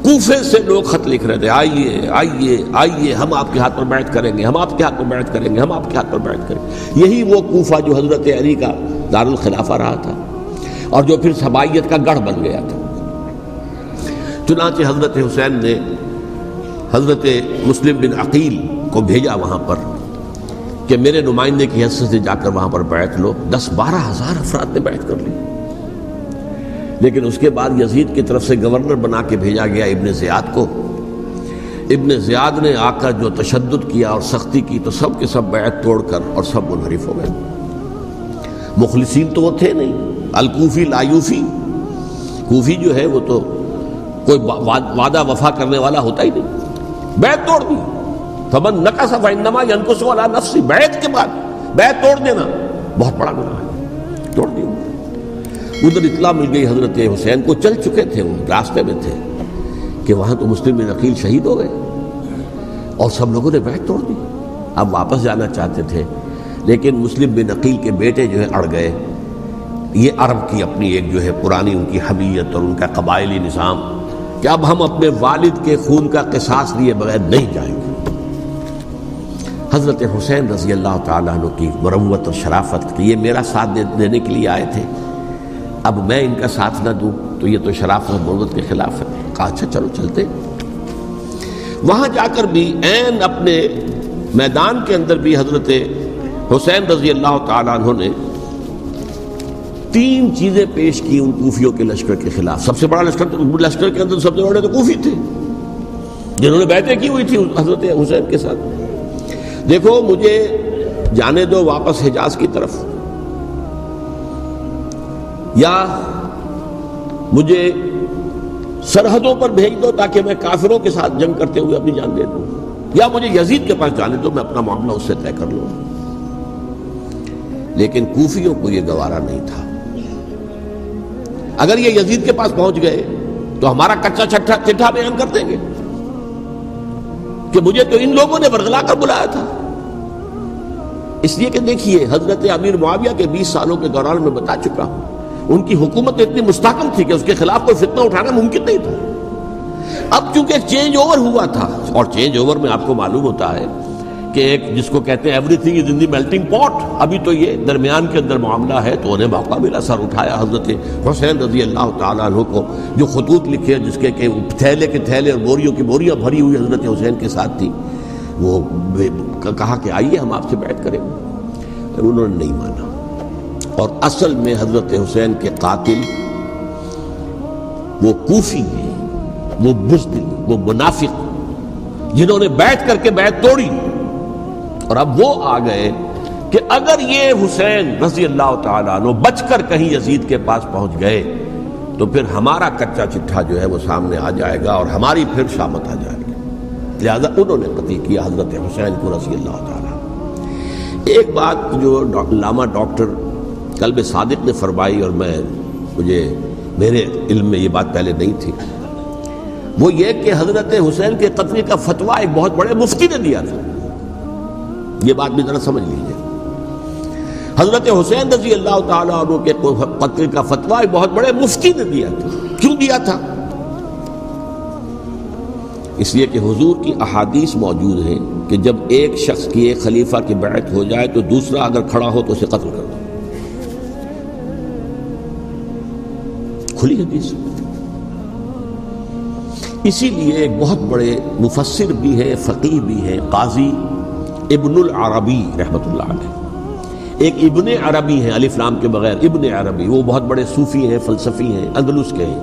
کوفے سے لوگ خط لکھ رہے تھے، آئیے آئیے آئیے، ہم آپ کے ہاتھ پر بیعت کریں گے، ہم آپ کے ہاتھ پر بیعت کریں گے، ہم آپ کے ہاتھ پر بیعت کریں گے۔ یہی وہ کوفہ جو حضرت علی کا دارالخلافہ رہا تھا۔ اور جو پھر سبائیت کا گڑھ بن گیا تھا۔ چنانچہ حضرت حسین نے حضرت مسلم بن عقیل کو بھیجا وہاں پر کہ میرے نمائندے کی حیثیت سے جا کر وہاں پر بیعت لو۔ 10-12 ہزار افراد نے بیعت کر لی، لیکن اس کے بعد یزید کی طرف سے گورنر بنا کے بھیجا گیا ابن زیاد کو۔ ابن زیاد نے آ کر جو تشدد کیا اور سختی کی تو سب کے سب بیعت توڑ کر اور سب منحرف ہو گئے۔ مخلصین تو وہ تھے نہیں، الکوفی لایوفی، کوفی جو ہے وہ تو کوئی وعدہ وفا کرنے والا ہوتا ہی نہیں، بیعت توڑ دی۔ فمن نقص فانما ينقص على نفسه، بیعت کے بعد بیعت توڑ دینا بہت بڑا گناہ ہے، توڑ دی۔ ادھر اطلاع مل گئی حضرت حسین کو، چل چکے تھے، وہ راستے میں تھے کہ وہاں تو مسلم بن عقیل شہید ہو گئے اور سب لوگوں نے بیعت توڑ دی۔ اب واپس جانا چاہتے تھے، لیکن مسلم بن عقیل کے بیٹے جو ہے اڑ گئے۔ یہ عرب کی اپنی ایک جو ہے پرانی ان کی حمیت اور ان کا قبائلی نظام کہ اب ہم اپنے والد کے خون کا قصاص لیے بغیر نہیں جائیں گے۔ حضرت حسین رضی اللہ تعالیٰ عنہ کی مروت اور شرافت کہ یہ میرا ساتھ دینے کے لیے آئے تھے، اب میں ان کا ساتھ نہ دوں تو یہ تو شرافت اور مروت کے خلاف ہے۔ کہا اچھا چلو چلتے۔ وہاں جا کر بھی عین اپنے میدان کے اندر بھی حضرت حسین رضی اللہ تعالیٰ عنہ نے 3 چیزیں پیش کی ان کوفیوں کے لشکر کے خلاف۔ سب سے بڑا لشکر کے اندر سب سے بڑے تو کوفی تھے جنہوں نے بیعتیں کی ہوئی تھی حضرت حسین کے ساتھ۔ دیکھو مجھے جانے دو واپس حجاز کی طرف، یا مجھے سرحدوں پر بھیج دو تاکہ میں کافروں کے ساتھ جنگ کرتے ہوئے اپنی جان دے دوں، یا مجھے یزید کے پاس جانے دو، میں اپنا معاملہ اس سے طے کر لوں۔ لیکن کوفیوں کو یہ گوارا نہیں تھا۔ اگر یہ یزید کے پاس پہنچ گئے تو ہمارا کچا چٹھا بیان کر دیں گے کہ مجھے تو ان لوگوں نے ورغلا کر بلایا تھا۔ اس لیے کہ دیکھیے حضرت امیر معاویہ کے 20 سالوں کے دوران میں بتا چکا ہوں، ان کی حکومت اتنی مستحکم تھی کہ اس کے خلاف کوئی فتنہ اٹھانا ممکن نہیں تھا۔ اب چونکہ ایک چینج اوور ہوا تھا، اور چینج اوور میں آپ کو معلوم ہوتا ہے کہ ایک جس کو کہتے ہیں every thing is in the melting پاٹ، ابھی تو یہ درمیان کے اندر معاملہ ہے، تو انہیں موقع ملا، سر اٹھایا حضرت حسین رضی اللہ تعالیٰ عنہ کو، جو خطوط لکھے جس کے کہ تھیلے کے تھیلے اور بوریوں کی بوریاں بھری ہوئی حضرت حسین کے ساتھ تھی، وہ کہا کہ آئیے ہم آپ سے بیعت کریں گے۔ انہوں نے نہیں مانا، اور اصل میں حضرت حسین کے قاتل وہ کوفی ہیں، وہ بزدل، وہ منافق جنہوں نے بیعت کر کے بیعت توڑی۔ اور اب وہ آ گئے کہ اگر یہ حسین رضی اللہ تعالیٰ عنہ بچ کر کہیں یزید کے پاس پہنچ گئے تو پھر ہمارا کچا چٹھا جو ہے وہ سامنے آ جائے گا اور ہماری پھر شامت آ جائے گی۔ لہذا انہوں نے قتل کیا حضرت حسین کو رضی اللہ تعالیٰ۔ ایک بات جو علامہ ڈاکٹر قلب صادق نے فرمائی، اور میرے علم میں یہ بات پہلے نہیں تھی، وہ یہ کہ حضرت حسین کے قتل کا فتویٰ ایک بہت بڑے مفتی نے دیا تھا۔ یہ بات بھی ذرا سمجھ لیجیے، حضرت حسین رضی اللہ تعالیٰ عنہ کے قتل کا فتویٰ ایک بہت بڑے مفتی نے دیا تھا۔ کیوں دیا تھا؟ اس لیے کہ حضور کی احادیث موجود ہیں کہ جب ایک شخص کی ایک خلیفہ کی بیعت ہو جائے تو دوسرا اگر کھڑا ہو تو اسے قتل کر دو، کھلی حدیث۔ اسی لیے ایک بہت بڑے مفسر بھی ہے، فقیہ بھی ہے، قاضی ابن العربی رحمۃ اللہ علیہ، ایک ابن عربی ہیں الف لام کے بغیر، ابن عربی، وہ بہت بڑے صوفی ہیں، فلسفی ہیں، اندلس کے ہیں۔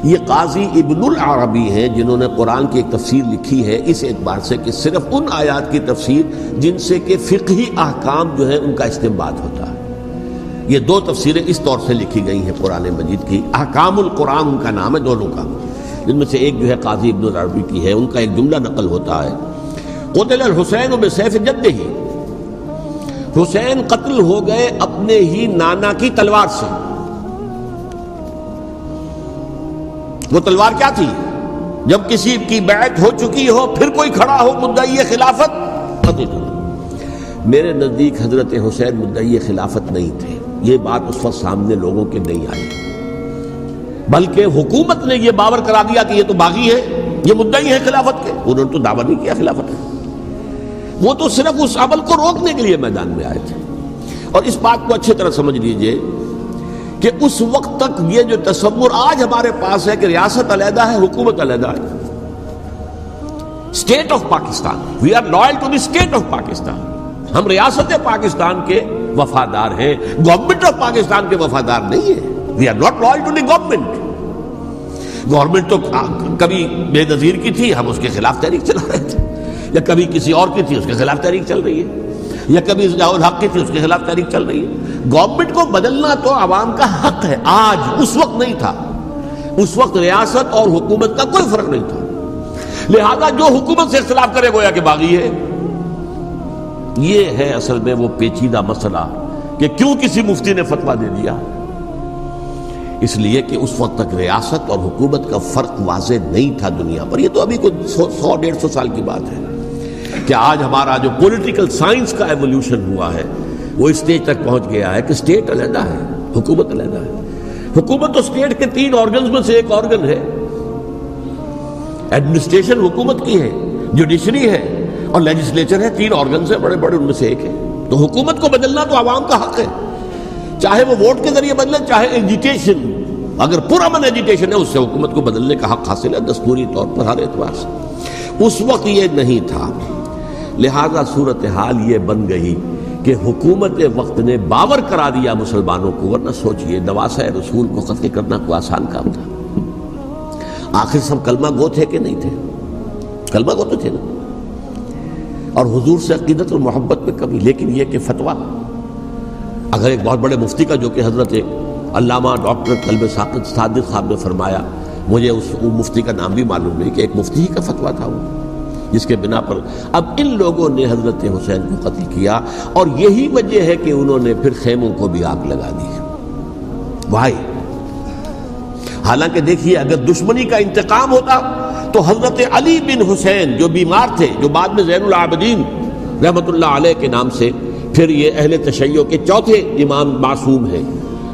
یہ قاضی ابن العربی ہیں جنہوں نے قرآن کی ایک تفسیر لکھی ہے اس اعتبار سے کہ صرف ان آیات کی تفسیر جن سے کہ فقہی احکام جو ہے ان کا استنباط ہوتا ہے۔ یہ 2 تفسیریں اس طور سے لکھی گئی ہیں قرآن مجید کی، احکام القرآن ان کا نام ہے دونوں کا، جن میں سے ایک جو ہے قاضی ابن العربی کی ہے۔ ان کا ایک جملہ نقل ہوتا ہے، قتل الحسین بسیف جدہ، حسین قتل ہو گئے اپنے ہی نانا کی تلوار سے۔ وہ تلوار کیا تھی؟ جب کسی کی بیعت ہو چکی ہو پھر کوئی کھڑا ہو مدعی خلافت، قتل کرو۔ میرے نزدیک حضرت حسین مدعی خلافت نہیں تھے، یہ بات اس وقت سامنے لوگوں کے نہیں آئی، بلکہ حکومت نے یہ باور کرا دیا کہ یہ تو باغی ہے، یہ مدعی ہے خلافت کے۔ انہوں نے تو دعویٰ نہیں کیا خلافت کا، وہ تو صرف اس عمل کو روکنے کے لیے میدان میں آئے تھے۔ اور اس بات کو اچھی طرح سمجھ لیجئے کہ اس وقت تک یہ جو تصور آج ہمارے پاس ہے کہ ریاست علیحدہ ہے، حکومت علیحدہ ہے، state of Pakistan, we are loyal to the state of Pakistan, ہم ریاست پاکستان کے وفادار ہیں، گورنمنٹ آف پاکستان کے وفادار نہیں ہے. We are not loyal to the government. Government تو کبھی بے نظیر کی تھی، ہم اس کے خلاف تحریک چلا رہے تھے، یا کبھی کسی اور کی تھی، اس کے خلاف تحریک چل رہی ہے، یا کبھی ضیاء الحق کی تھی، اس کے خلاف تحریک چل رہی ہے. گورنمنٹ کو بدلنا تو عوام کا حق ہے. آج اس وقت نہیں تھا، اس وقت ریاست اور حکومت کا کوئی فرق نہیں تھا. لہذا جو حکومت سے اختلاف کرے گویا کہ باغی ہے. یہ ہے اصل میں وہ پیچیدہ مسئلہ کہ کیوں کسی مفتی نے فتویٰ دے دیا. اس لیے کہ اس وقت تک ریاست اور حکومت کا فرق واضح نہیں تھا دنیا پر. یہ تو ابھی کوئی 100-150 سال کی بات ہے کہ آج ہمارا جو پولیٹیکل سائنس کا ایولیوشن ہوا ہے وہ اسٹیج تک پہنچ گیا ہے کہ اسٹیٹ علیحدہ ہے، حکومت علیحدہ ہے. حکومت تو اسٹیٹ کے 3 آرگنز میں سے ایک آرگن ہے. ایڈمنسٹریشن حکومت کی ہے، جوڈیشری ہے اور لیجسلیچر ہے. 3 آرگنز ہیں بڑے بڑے، ان میں سے ایک ہے. تو حکومت کو بدلنا تو عوام کا حق ہے، چاہے وہ ووٹ کے ذریعے بدلے، چاہے ایجیٹیشن. اگر پرامن ایجیٹیشن ہے اس سے حکومت کو بدلنے کا حق حاصل ہے دستوری طور پر ہر اعتبار سے. اس وقت یہ نہیں تھا. لہذا صورتحال یہ بن گئی کہ حکومت وقت نے باور کرا دیا مسلمانوں کو. ورنہ سوچئے نواسۂ رسول کو قتل کرنا کوئی آسان کام تھا. آخر سب کلمہ گو تھے کہ نہیں تھے؟ کلمہ گو تو تھے نا، اور حضور سے عقیدت اور محبت میں کمی. لیکن یہ کہ فتویٰ، اگر ایک بہت بڑے مفتی کا، جو کہ حضرت علامہ ڈاکٹر قلب صادق صاحب نے فرمایا، مجھے اس مفتی کا نام بھی معلوم نہیں، کہ ایک مفتی کا فتویٰ تھا وہ، جس کے بنا پر اب ان لوگوں نے حضرت حسین کو قتل کیا. اور یہی وجہ ہے کہ انہوں نے پھر خیموں کو بھی آگ لگا دی. بھائی حالانکہ دیکھیے اگر دشمنی کا انتقام ہوتا تو حضرت علی بن حسین جو بیمار تھے، جو بعد میں زین العابدین رحمت اللہ علیہ کے نام سے پھر یہ اہل تشیع کے چوتھے امام معصوم ہیں،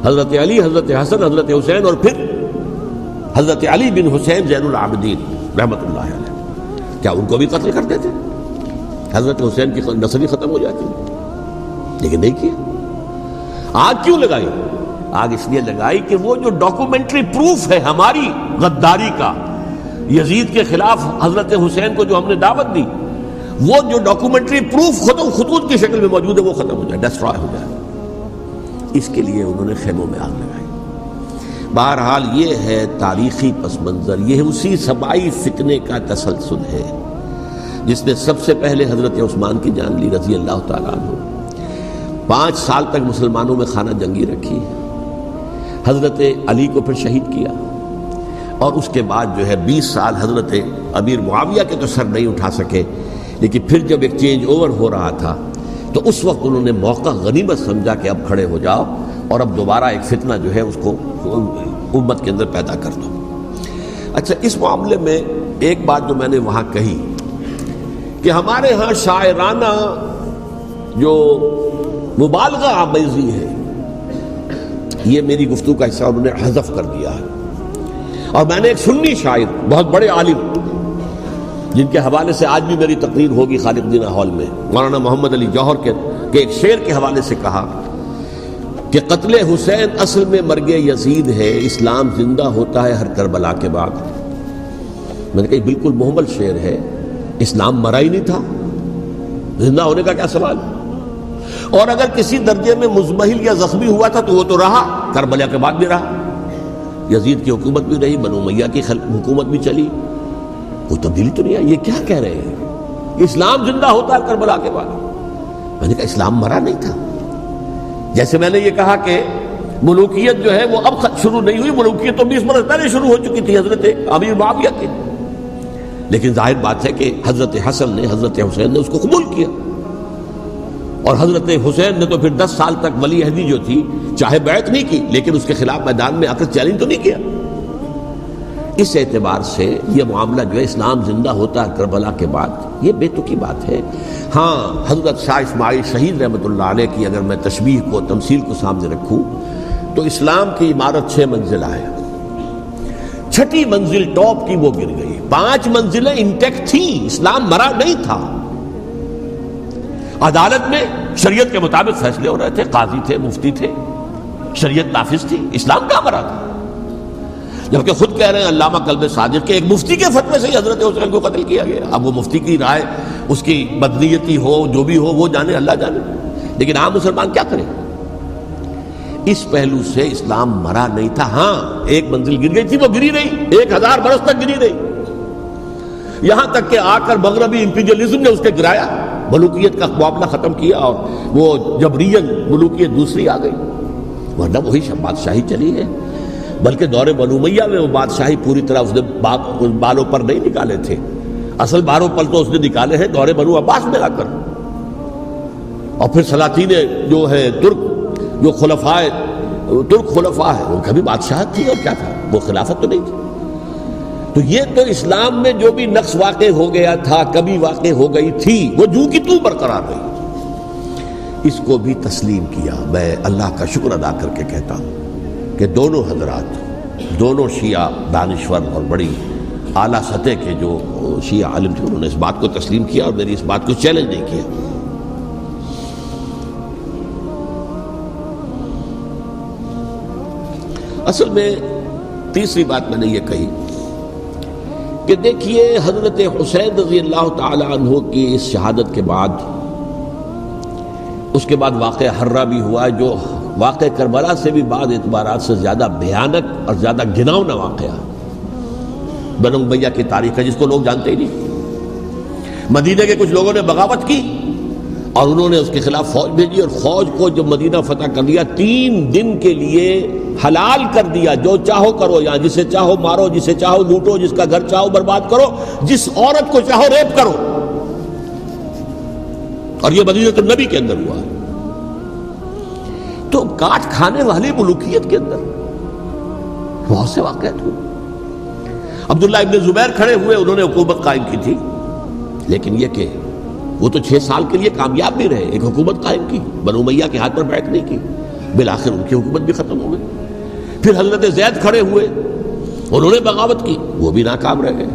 حضرت علی، حضرت حسن، حضرت حسین، اور پھر حضرت علی بن حسین زین العابدین رحمت اللہ علیہ، کیا ان کو بھی قتل کرتے تھے؟ حضرت حسین کی نسل ہی ختم ہو جاتی، لیکن نہیں کیا. آگ کیوں لگائی؟ آگ اس لیے لگائی کہ وہ جو ڈاکومنٹری پروف ہے ہماری غداری کا یزید کے خلاف حضرت حسین کو جو ہم نے دعوت دی، وہ جو ڈاکومنٹری پروف خطوط کی شکل میں موجود ہے وہ ختم ہو جائے، ڈسٹرائے ہو جائے. اس کے لیے انہوں نے خیموں میں آگ لگائی. بہرحال یہ ہے تاریخی پس منظر، یہ اسی سبائی فتنے کا تسلسل ہے جس نے سب سے پہلے حضرت عثمان کی جان لی رضی اللہ تعالیٰ عنہ. 5 سال تک مسلمانوں میں خانہ جنگی رکھی، حضرت علی کو پھر شہید کیا، اور اس کے بعد جو ہے 20 سال حضرت امیر معاویہ کے تو سر نہیں اٹھا سکے. لیکن پھر جب ایک چینج اوور ہو رہا تھا تو اس وقت انہوں نے موقع غنیمت سمجھا کہ اب کھڑے ہو جاؤ اور اب دوبارہ ایک فتنہ جو ہے اس کو امت کے اندر پیدا کر دو. اچھا، اس معاملے میں ایک بات جو میں نے وہاں کہی کہ ہمارے ہاں شاعرانہ جو مبالغہ آمیزی ہے، یہ میری گفتگو کا حصہ انہوں نے حذف کر دیا ہے. اور میں نے ایک سنی شاعر، بہت بڑے عالم، جن کے حوالے سے آج بھی میری تقریر ہوگی خالق دینہ ہال میں، مولانا محمد علی جوہر کے ایک شعر کے حوالے سے کہا کہ قتل حسین اصل میں مرگ یزید ہے، اسلام زندہ ہوتا ہے ہر کربلا کے بعد. میں نے کہا بالکل محمل شعر ہے، اسلام مرا ہی نہیں تھا، زندہ ہونے کا کیا سوال. اور اگر کسی درجے میں مزمحل یا زخمی ہوا تھا تو وہ تو رہا، کربلا کے بعد بھی رہا، یزید کی حکومت بھی رہی، بنو امیہ کی حکومت بھی چلی، کوئی تبدیلی تو نہیں آئی. یہ کیا کہہ رہے ہیں؟ اسلام زندہ ہوتا ہے کربلا کے بعد. میں نے کہا اسلام مرا نہیں تھا. جیسے میں نے یہ کہا کہ ملوکیت جو ہے وہ اب شروع نہیں ہوئی، ملوکیت تو 20 برس پہلے شروع ہو چکی تھی حضرت امیر معاویہ کی. لیکن ظاہر بات ہے کہ حضرت حسن نے، حضرت حسین نے اس کو قبول کیا، اور حضرت حسین نے تو پھر 10 سال تک ولی عہدی جو تھی چاہے بیعت نہیں کی لیکن اس کے خلاف میدان میں آ کر چیلنج تو نہیں کیا. اس اعتبار سے یہ معاملہ جو ہے اسلام زندہ ہوتا ہے کربلا کے بعد، یہ بے تکی بات ہے. ہاں، حضرت شاہ اسماعیل شہید رحمۃ اللہ علیہ کی اگر میں تشبیہ کو، تمثیل کو سامنے رکھوں تو اسلام کی عمارت 6 منزلہ ہے، 6ٹھی منزل ٹاپ کی وہ گر گئی، 5 منزلیں انٹیکٹ تھیں، اسلام مرا نہیں تھا. عدالت میں شریعت کے مطابق فیصلے ہو رہے تھے، قاضی تھے، مفتی تھے، شریعت نافذ تھی، اسلام کہاں مرا تھا؟ جبکہ خود کہہ رہے ہیں علامہ کلب صادق کے ایک مفتی کے فتوے سے ہی حضرت حسین کو قتل کیا گیا. اب وہ مفتی کی رائے، اس کی بدنیتی ہو جو بھی ہو وہ جانے، اللہ جانے، لیکن عام مسلمان کیا کریں؟ اس پہلو سے اسلام مرا نہیں تھا. ہاں ایک منزل گر گئی تھی، وہ گری نہیں، 1000 برس تک گری نہیں، یہاں تک کہ آ کر مغربی امپیریلزم نے اس کے گرایا، ملوکیت کا معاملہ ختم کیا، اور وہ جبرین ملوکیت دوسری آ گئی. ورنہ وہی بادشاہی چلی ہے. بلکہ دور بنو امیہ میں وہ بادشاہی پوری طرح اس نے بالوں پر نہیں نکالے تھے، اصل بالوں پر تو اس نے نکالے ہیں دور بنو عباس میں آ کر. اور پھر سلاطین جو ہے ترک، جو ترک خلفاء ہے، ان کا بھی بادشاہت تھی، اور کیا تھا، وہ خلافت تو نہیں تھی. تو یہ تو اسلام میں جو بھی نقص واقع ہو گیا تھا، کبھی واقع ہو گئی تھی، وہ جو کی تو برقرار رہی. اس کو بھی تسلیم کیا. میں اللہ کا شکر ادا کر کے کہتا ہوں کہ دونوں حضرات، دونوں شیعہ دانشور اور بڑی اعلیٰ سطح کے جو شیعہ عالم تھے، انہوں نے اس بات کو تسلیم کیا اور میری اس بات کو چیلنج نہیں کیا. اصل میں تیسری بات میں نے یہ کہی کہ دیکھیے حضرت حسین رضی اللہ تعالی عنہ کی اس شہادت کے بعد، اس کے بعد واقعہ حرہ بھی ہوا، جو واقعہ کربلا سے بھی بعض اعتبارات سے زیادہ بھیانک اور زیادہ گھناؤنا واقعہ بنو امیہ کی تاریخ ہے، جس کو لوگ جانتے ہی نہیں. مدینہ کے کچھ لوگوں نے بغاوت کی اور انہوں نے اس کے خلاف فوج بھیجی، اور فوج کو جب مدینہ فتح کر لیا، 3 دن کے لیے حلال کر دیا، جو چاہو کرو، یہاں جسے چاہو مارو، جسے چاہو لوٹو، جس کا گھر چاہو برباد کرو، جس عورت کو چاہو ریپ کرو. اور یہ مدینہ النبی کے اندر ہوا. تو کاٹ کھانے والی ملوکیت کے اندر بہت سے واقعات ہوئے. عبداللہ ابن زبیر کھڑے ہوئے، انہوں نے حکومت قائم کی تھی، لیکن یہ کہ وہ تو 6 سال کے لیے کامیاب بھی رہے، ایک حکومت قائم کی، بنو امیہ کے ہاتھ پر بیٹھ نہیں کی، بالآخر ان کی حکومت بھی ختم ہو گئی. پھر حضرت زید کھڑے ہوئے، انہوں نے بغاوت کی، وہ بھی ناکام رہے.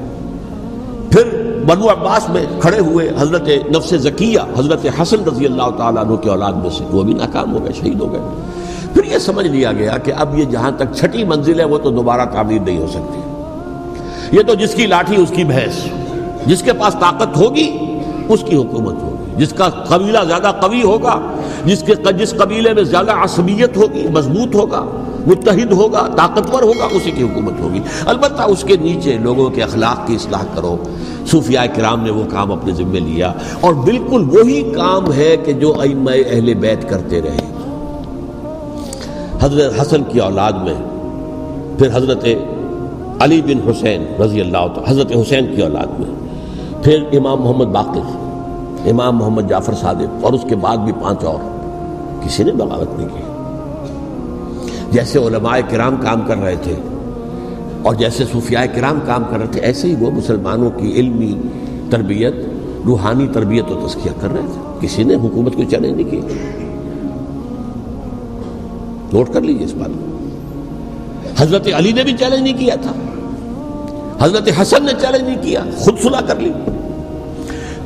پھر بنو عباس میں کھڑے ہوئے حضرت نفس زکیہ، حضرت حسن رضی اللہ تعالیٰ عنہ کے اولاد میں سے، وہ بھی ناکام ہو گئے، شہید ہو گئے. پھر یہ سمجھ لیا گیا کہ اب یہ جہاں تک 6ٹھی منزل ہے وہ تو دوبارہ تعمیر نہیں ہو سکتی. یہ تو جس کی لاٹھی اس کی بھینس، جس کے پاس طاقت ہوگی اس کی حکومت ہوگی، جس کا قبیلہ زیادہ قوی ہوگا، جس قبیلے میں زیادہ عصبیت ہوگی، مضبوط ہوگا، متحد ہوگا، طاقتور ہوگا، اسی کی حکومت ہوگی. البتہ اس کے نیچے لوگوں کے اخلاق کی اصلاح کرو. صوفیاء کرام نے وہ کام اپنے ذمے لیا، اور بالکل وہی کام ہے کہ جو ائمہ اہل بیت کرتے رہے. حضرت حسن کی اولاد میں پھر حضرت علی بن حسین رضی اللہ تعالی، حضرت حسین کی اولاد میں پھر امام محمد باقر، امام محمد جعفر صادق، اور اس کے بعد بھی 5 اور. کسی نے بغاوت نہیں کی. جیسے علماء کرام کام کر رہے تھے اور جیسے صوفیاء کرام کام کر رہے تھے، ایسے ہی وہ مسلمانوں کی علمی تربیت، روحانی تربیت و تزکیہ کر رہے تھے. کسی نے حکومت کو چیلنج نہیں کیا. نوٹ کر لیجیے اس بات کو. حضرت علی نے بھی چیلنج نہیں کیا تھا، حضرت حسن نے چیلنج نہیں کیا، خود صلح کر لی.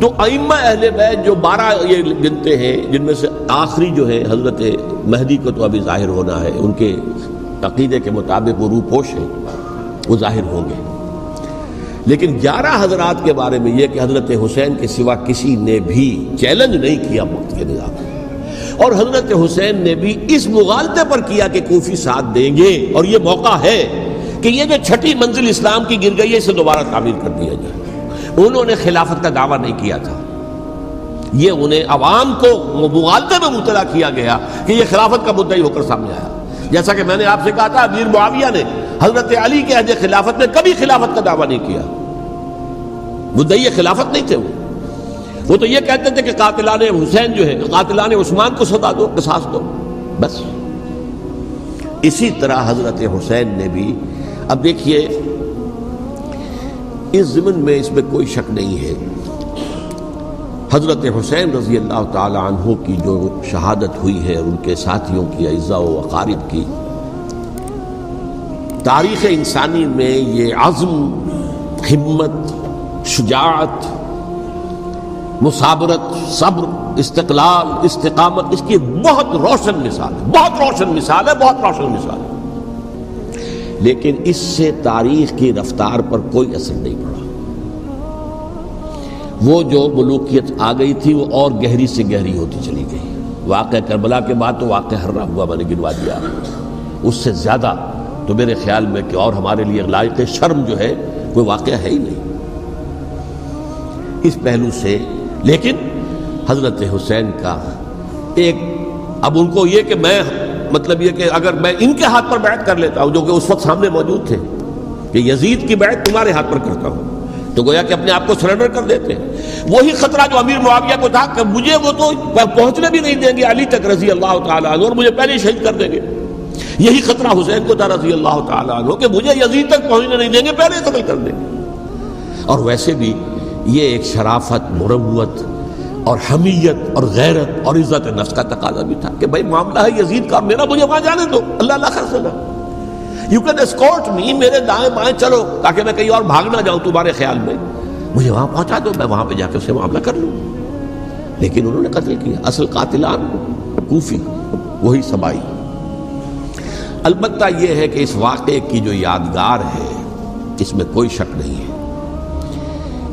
تو ائمہ اہل بیت جو 12 یہ گنتے ہیں، جن میں سے آخری جو ہے حضرت مہدی کو تو ابھی ظاہر ہونا ہے، ان کے عقیدے کے مطابق وہ روح پوش ہیں، وہ ظاہر ہوں گے. لیکن 11 حضرات کے بارے میں یہ کہ حضرت حسین کے سوا کسی نے بھی چیلنج نہیں کیا وقت کے نظام. اور حضرت حسین نے بھی اس مغالطے پر کیا کہ کوفی ساتھ دیں گے، اور یہ موقع ہے کہ یہ جو 6ٹھی منزل اسلام کی گر گئی ہے، اسے دوبارہ تعمیر کر دیا جائے. انہوں نے خلافت کا دعویٰ نہیں کیا تھا، یہ انہیں عوام کو مغالطے میں مبتلا کیا گیا کہ یہ خلافت کا مدعی ہو کر سامنے آیا. جیسا کہ میں نے آپ سے کہا تھا، امیر معاویہ نے حضرت علی کے عہد خلافت میں کبھی خلافت کا دعویٰ نہیں کیا. مدعی خلافت نہیں تھے وہ تو یہ کہتے تھے کہ قاتلان حسین جو ہے، قاتلان عثمان کو سزا دو، قصاص دو، بس. اسی طرح حضرت حسین نے بھی. اب دیکھیے اس ضمن میں اس میں کوئی شک نہیں ہے، حضرت حسین رضی اللہ تعالی عنہ کی جو شہادت ہوئی ہے، ان کے ساتھیوں کی، اعزاء و اقارب کی، تاریخ انسانی میں یہ عزم، ہمت، شجاعت مسابرت، صبر، استقلال، استقامت، اس کی بہت روشن مثال ہے، بہت روشن مثال ہے، بہت روشن مثال ہے۔ لیکن اس سے تاریخ کی رفتار پر کوئی اثر نہیں پڑا۔ وہ جو ملوکیت آ گئی تھی وہ اور گہری سے گہری ہوتی چلی گئی۔ واقعہ کربلا کے بعد تو واقعہ ہررا ہوا میں نے گنوا دیا، اس سے زیادہ تو میرے خیال میں کہ اور ہمارے لیے لائق شرم جو ہے کوئی واقعہ ہے ہی نہیں اس پہلو سے۔ لیکن حضرت حسین کا ایک، اب ان کو یہ کہ میں مطلب یہ کہ اگر میں ان کے ہاتھ پر بیعت کر لیتا ہوں جو کہ اس وقت سامنے موجود تھے کہ یزید کی بیعت تمہارے ہاتھ پر کرتا ہوں، تو گویا کہ اپنے آپ کو سرنڈر کر دیتے ہیں۔ وہی خطرہ جو امیر معاویہ کو تھا کہ مجھے وہ تو پہنچنے بھی نہیں دیں گے علی تک رضی اللہ تعالیٰ عنہ، اور مجھے پہلے ہی شہید کر دیں گے۔ یہی خطرہ حسین کو تھا رضی اللہ تعالیٰ عنہ کہ مجھے یزید تک پہنچنے نہیں دیں گے، پہلے قتل کر دیں گے۔ اور ویسے بھی یہ ایک شرافت، مروت اور حمیت اور غیرت اور عزت نفس کا تقاضا بھی تھا کہ بھائی معاملہ ہے یزید کا، میرا مجھے وہاں جانے دو، اللہ اللہ خیر سنا، یو کین اسکورٹ می، میرے دائیں بائیں چلو تاکہ میں کہیں اور بھاگ نہ جاؤں تمہارے خیال میں، مجھے وہاں پہنچا دو، میں وہاں پہ جا کے اسے معاملہ کر لوں۔ لیکن انہوں نے قتل کیا، اصل قاتلان کوفی، وہی سبائی۔ البتہ یہ ہے کہ اس واقعے کی جو یادگار ہے اس میں کوئی شک نہیں ہے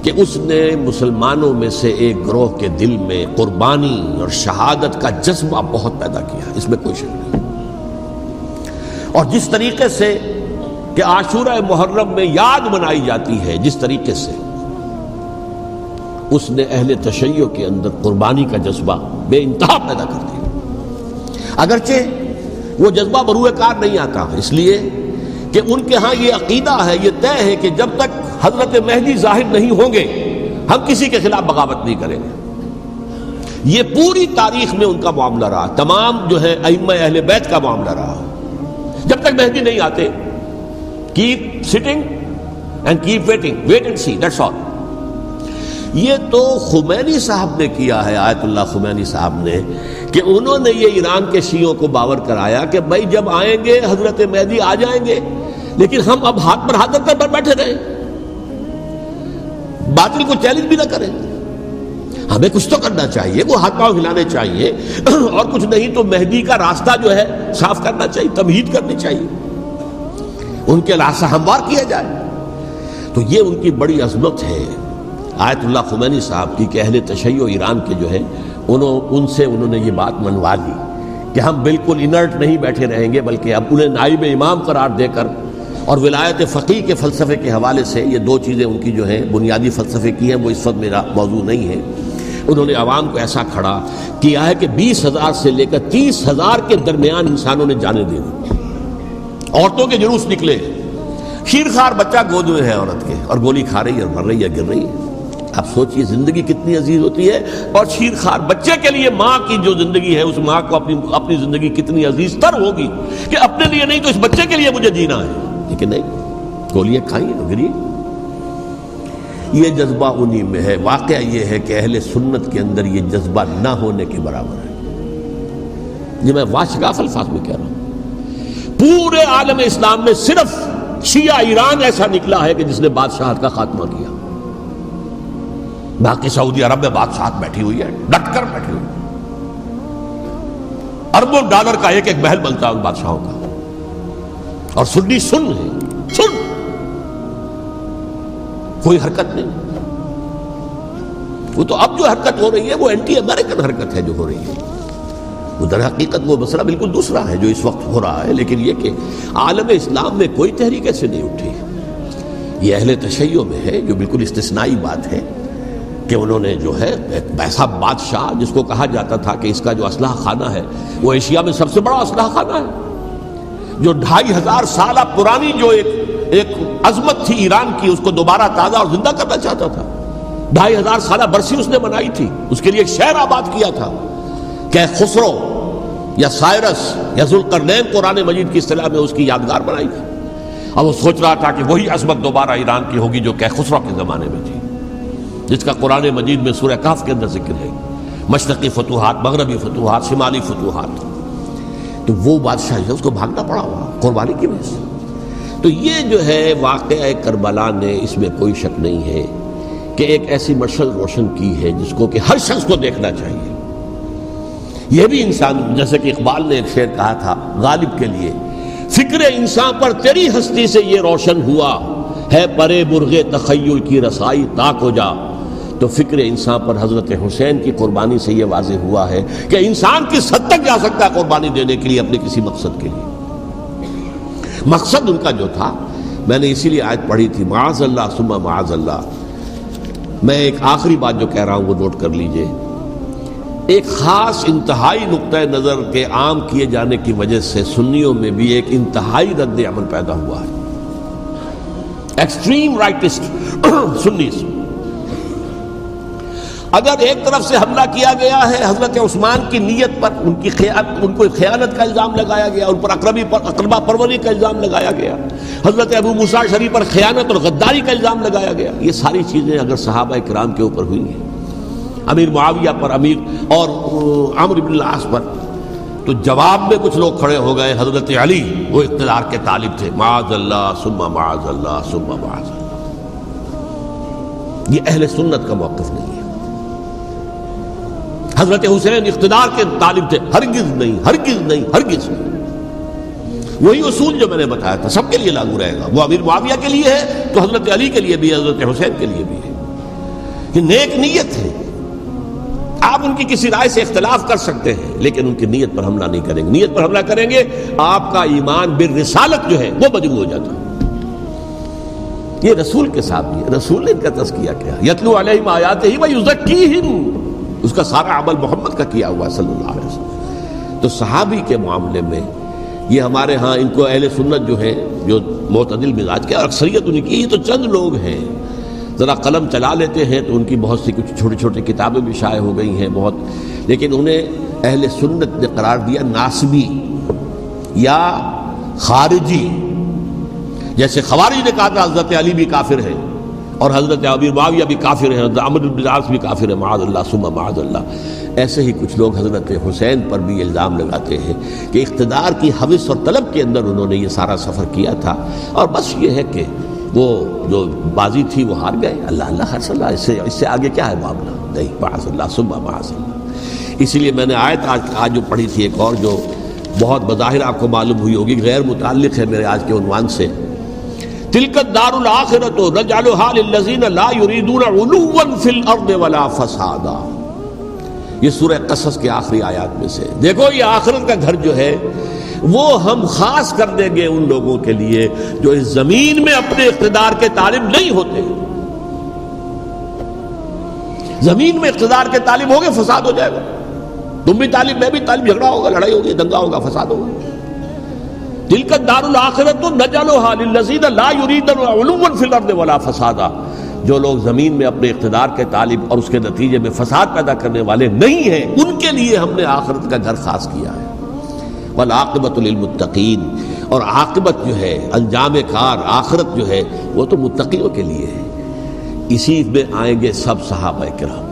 کہ اس نے مسلمانوں میں سے ایک گروہ کے دل میں قربانی اور شہادت کا جذبہ بہت پیدا کیا، اس میں کوئی شک نہیں۔ اور جس طریقے سے کہ عاشورہ محرم میں یاد منائی جاتی ہے، جس طریقے سے اس نے اہل تشیع کے اندر قربانی کا جذبہ بے انتہا پیدا کر دیا، اگرچہ وہ جذبہ بروئے کار نہیں آتا، اس لیے کہ ان کے ہاں یہ عقیدہ ہے، یہ طے ہے کہ جب تک حضرت مہدی ظاہر نہیں ہوں گے ہم کسی کے خلاف بغاوت نہیں کریں گے۔ یہ پوری تاریخ میں ان کا معاملہ رہا، تمام جو ہے ائمہ اہل بیت کا معاملہ رہا۔ جب تک مہدی نہیں آتے keep sitting and keep waiting, wait and see, that's all. یہ تو خمینی صاحب نے کیا ہے، آیت اللہ خمینی صاحب نے، کہ انہوں نے یہ ایران کے شیعوں کو باور کرایا کہ بھائی جب آئیں گے حضرت مہدی آ جائیں گے، لیکن ہم اب ہاتھ پر ہاتھ رکھ کر بیٹھے رہیں، باطل کو چیلنج بھی نہ کریں، ہمیں کچھ تو کرنا چاہیے، وہ ہاتھ پاؤں ہلانے چاہیے، اور کچھ نہیں تو مہدی کا راستہ جو ہے صاف کرنا چاہیے، تمہید کرنی چاہیے، ان کے راستہ ہموار کیا جائے۔ تو یہ ان کی بڑی عظمت ہے آیت اللہ خمینی صاحب کی کہ اہل تشیع ایران کے جو ہے ان سے انہوں نے یہ بات منوا لی کہ ہم بالکل انرٹ نہیں بیٹھے رہیں گے، بلکہ اب انہیں نائب امام قرار دے کر اور ولایت فقیہ کے فلسفے کے حوالے سے، یہ دو چیزیں ان کی جو ہیں بنیادی فلسفے کی ہیں، وہ اس وقت میرا موضوع نہیں ہے، انہوں نے عوام کو ایسا کھڑا کیا ہے کہ 20,000 سے لے کر 30,000 کے درمیان انسانوں نے جانیں دے دی، عورتوں کے جلوس نکلے، شیرخوار بچہ گود میں ہے عورت کے اور گولی کھا رہی ہے اور مر رہی ہے، گر رہی ہے۔ اب سوچئے زندگی کتنی عزیز ہوتی ہے، اور شیرخوار بچے کے لیے ماں کی جو زندگی ہے، اس ماں کو اپنی زندگی کتنی عزیز تر ہوگی کہ اپنے لیے نہیں تو اس بچے کے لیے مجھے جینا ہے، لیکن نہیں، گولیاں کھائیں اور گری۔ یہ جذبہ انہی میں ہے۔ واقعہ یہ ہے کہ اہل سنت کے اندر یہ جذبہ نہ ہونے کے برابر ہے، یہ میں واشگاف الفاظ میں کہہ رہا ہوں۔ پورے عالم اسلام میں صرف شیعہ ایران ایسا نکلا ہے کہ جس نے بادشاہت کا خاتمہ کیا، باقی سعودی عرب میں بادشاہت بیٹھی ہوئی ہے، ڈٹ کر بیٹھی ہوئی، اربوں ڈالر کا ایک ایک محل بنتا ہے ان بادشاہوں کا، اور سنی سن ہے، سن، کوئی حرکت نہیں۔ وہ تو اب جو حرکت ہو رہی ہے وہ اینٹی امریکن حرکت ہے جو ہو رہی ہے، وہ در حقیقت وہ مسئلہ بالکل دوسرا ہے جو اس وقت ہو رہا ہے، لیکن یہ کہ عالم اسلام میں کوئی تحریک ایسے نہیں اٹھی۔ یہ اہل تشیع میں ہے جو بالکل استثنائی بات ہے کہ انہوں نے جو ہے ایک ایسا بادشاہ جس کو کہا جاتا تھا کہ اس کا جو اسلحہ خانہ ہے وہ ایشیا میں سب سے بڑا اسلحہ خانہ ہے، جو 2500 سالہ پرانی جو ایک عظمت تھی ایران کی، اس کو دوبارہ تازہ اور زندہ کرنا چاہتا تھا۔ 2500 سالہ برسی اس نے بنائی تھی، اس کے لیے ایک شہر آباد کیا تھا کہ خسرو یا سائرس یا ذوالقرنین قرآن مجید کی اصطلاح میں اس کی یادگار بنائی تھی، اور وہ سوچ رہا تھا کہ وہی عظمت دوبارہ ایران کی ہوگی جو کہ خسرو کے زمانے میں تھی، جس کا قرآن مجید میں سورہ کہف کے اندر ذکر ہے، مشرقی فتوحات، مغربی فتوحات، شمالی فتوحات۔ تو وہ بادشاہ ہے، اس کو بھاگنا پڑا ہوا قربانی کی وجہ سے۔ تو یہ جو ہے واقعہ کربلا نے، اس میں کوئی شک نہیں ہے کہ ایک ایسی مشعل روشن کی ہے جس کو کہ ہر شخص کو دیکھنا چاہیے. یہ بھی انسان، جیسے کہ اقبال نے ایک شعر کہا تھا غالب کے لیے، فکر انسان پر تیری ہستی سے یہ روشن ہوا ہے، پرے برغ تخیل کی رسائی تاک ہو جا. تو فکر انسان پر حضرت حسین کی قربانی سے یہ واضح ہوا ہے کہ انسان کس حد تک جا سکتا ہے قربانی دینے کے لیے اپنے کسی مقصد کے لیے. مقصد ان کا جو تھا، میں نے اسی لیے آیت پڑھی تھی، معاذ اللہ ثم معاذ اللہ. میں ایک آخری بات جو کہہ رہا ہوں وہ نوٹ کر لیجئے. ایک خاص انتہائی نقطۂ نظر کے عام کیے جانے کی وجہ سے سنیوں میں بھی ایک انتہائی رد عمل پیدا ہوا ہے. ایکسٹریم رائٹسٹ سنیز، اگر ایک طرف سے حملہ کیا گیا ہے حضرت عثمان کی نیت پر، ان کو خیانت کا الزام لگایا گیا، ان پر اقربا پروری کا الزام لگایا گیا، حضرت ابو موسیٰ شریف پر خیانت اور غداری کا الزام لگایا گیا. یہ ساری چیزیں اگر صحابہ کرام کے اوپر ہوئی ہیں، امیر معاویہ پر، امیر اور عمرو بن العاص پر، تو جواب میں کچھ لوگ کھڑے ہو گئے. حضرت علی وہ اقتدار کے طالب تھے، معاذ اللہ ثم معاذ اللہ ثم معاذ اللہ. یہ اہل سنت کا موقف نہیں ہے. حضرت حسین اقتدار کے طالب تھے، ہرگز نہیں، ہرگز نہیں، ہرگز نہیں. وہی اصول جو میں نے بتایا تھا سب کے لیے لاگو رہے گا. وہ امیر معاویہ کے لیے ہے تو حضرت علی کے لیے بھی، حضرت حسین کے لیے بھی ہے. یہ نیک نیت ہے. آپ ان کی کسی رائے سے اختلاف کر سکتے ہیں لیکن ان کی نیت پر حملہ نہیں کریں گے. نیت پر حملہ کریں گے آپ کا ایمان بالرسالت جو ہے وہ مجروح ہو جاتا ہے. یہ رسول کے ساتھ بھی ہے. رسول نے ان کا تزکیہ کیا، یتلو علیہم آیاتہ ویزکیہم، اس کا سارا عمل محمد کا کیا ہوا صلی اللہ علیہ وسلم. تو صحابی کے معاملے میں یہ ہمارے ہاں ان کو اہل سنت جو ہیں، جو معتدل مزاج کے، اور اکثریت ان کی، یہ تو چند لوگ ہیں ذرا قلم چلا لیتے ہیں تو ان کی بہت سی کچھ چھوٹی چھوٹی کتابیں بھی شائع ہو گئی ہیں بہت، لیکن انہیں اہل سنت نے قرار دیا ناسبی یا خارجی. جیسے خوارج نے کہا تھا حضرت علی بھی کافر ہے اور حضرت امیر معاویہ بھی کافر ہے، حضرت عمرو بن العاص بھی کافر ہے، معاذ اللہ ثم معاذ اللہ. ایسے ہی کچھ لوگ حضرت حسین پر بھی الزام لگاتے ہیں کہ اقتدار کی ہوس اور طلب کے اندر انہوں نے یہ سارا سفر کیا تھا اور بس یہ ہے کہ وہ جو بازی تھی وہ ہار گئے. اللہ اللہ حرص اللہ، اس سے آگے کیا ہے معاملہ؟ نہیں، معاذ اللہ ثم معاذ اللہ. اسی لیے میں نے آیت آج جو پڑھی تھی ایک اور جو بہت بظاہر آپ کو معلوم ہوئی ہوگی، غیر متعلق ہے میرے آج کے عنوان سے، تلک الدار الآخرۃ نجعلھا للذین لا یریدون علوا فی الارض ولا فسادا. یہ سورہ قصص کے آخری آیات میں سے. دیکھو یہ آخرت کا گھر جو ہے وہ ہم خاص کر دیں گے ان لوگوں کے لیے جو اس زمین میں اپنے اقتدار کے طالب نہیں ہوتے. زمین میں اقتدار کے طالب ہوگے فساد ہو جائے گا. تم بھی طالب، میں بھی طالب، جھگڑا ہوگا، لڑائی ہوگی، دنگا ہوگا، فساد ہوگا. تلک الدار الآخرۃ نجعلھا للذین لا یریدون علوا فی الارض ولا فسادا. جو لوگ زمین میں اپنے اقتدار کے طالب اور اس کے نتیجے میں فساد پیدا کرنے والے نہیں ہیں، ان کے لیے ہم نے آخرت کا گھر خاص کیا ہے. والعاقبۃ للمتقین، اور عاقبت جو ہے، انجام کار، آخرت جو ہے وہ تو متقیوں کے لیے ہے. اسی میں آئیں گے سب صحابہ کرام،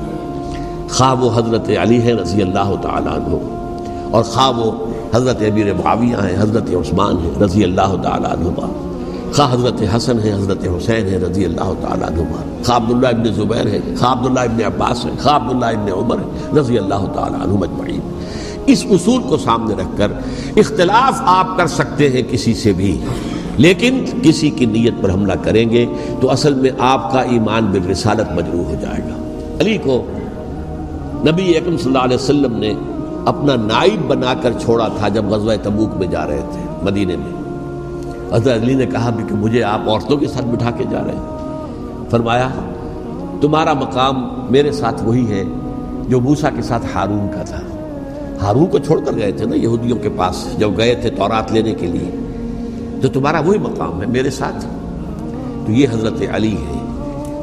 خواہ وہ حضرت علی ہیں رضی اللہ تعالیٰ عنہ، اور خواہ وہ حضرت امیر معاویہ ہیں، حضرت عثمان ہیں رضی اللہ تعالیٰ عنہما، خواہ حضرت حسن ہیں، حضرت حسین ہیں رضی اللہ تعالیٰ عنہما، خواہ عبداللہ ابن زبیر ہیں، خواہ عبداللہ ابن عباس ہیں، خواہ عبداللہ ابن عمر ہیں رضی اللہ تعالیٰ عنہم اجمعین. اس اصول کو سامنے رکھ کر اختلاف آپ کر سکتے ہیں کسی سے بھی، لیکن کسی کی نیت پر حملہ کریں گے تو اصل میں آپ کا ایمان بالرسالت مجروح ہو جائے گا. علی کو نبی اکرم صلی اللہ علیہ وسلم نے اپنا نائب بنا کر چھوڑا تھا جب غزوہ تبوک میں جا رہے تھے مدینے میں. حضرت علی نے کہا بھی کہ مجھے آپ عورتوں کے ساتھ بٹھا کے جا رہے ہیں. فرمایا تمہارا مقام میرے ساتھ وہی ہے جو موسیٰ کے ساتھ ہارون کا تھا. ہارون کو چھوڑ کر گئے تھے نا یہودیوں کے پاس جب گئے تھے تورات لینے کے لیے، تو تمہارا وہی مقام ہے میرے ساتھ. تو یہ حضرت علی ہے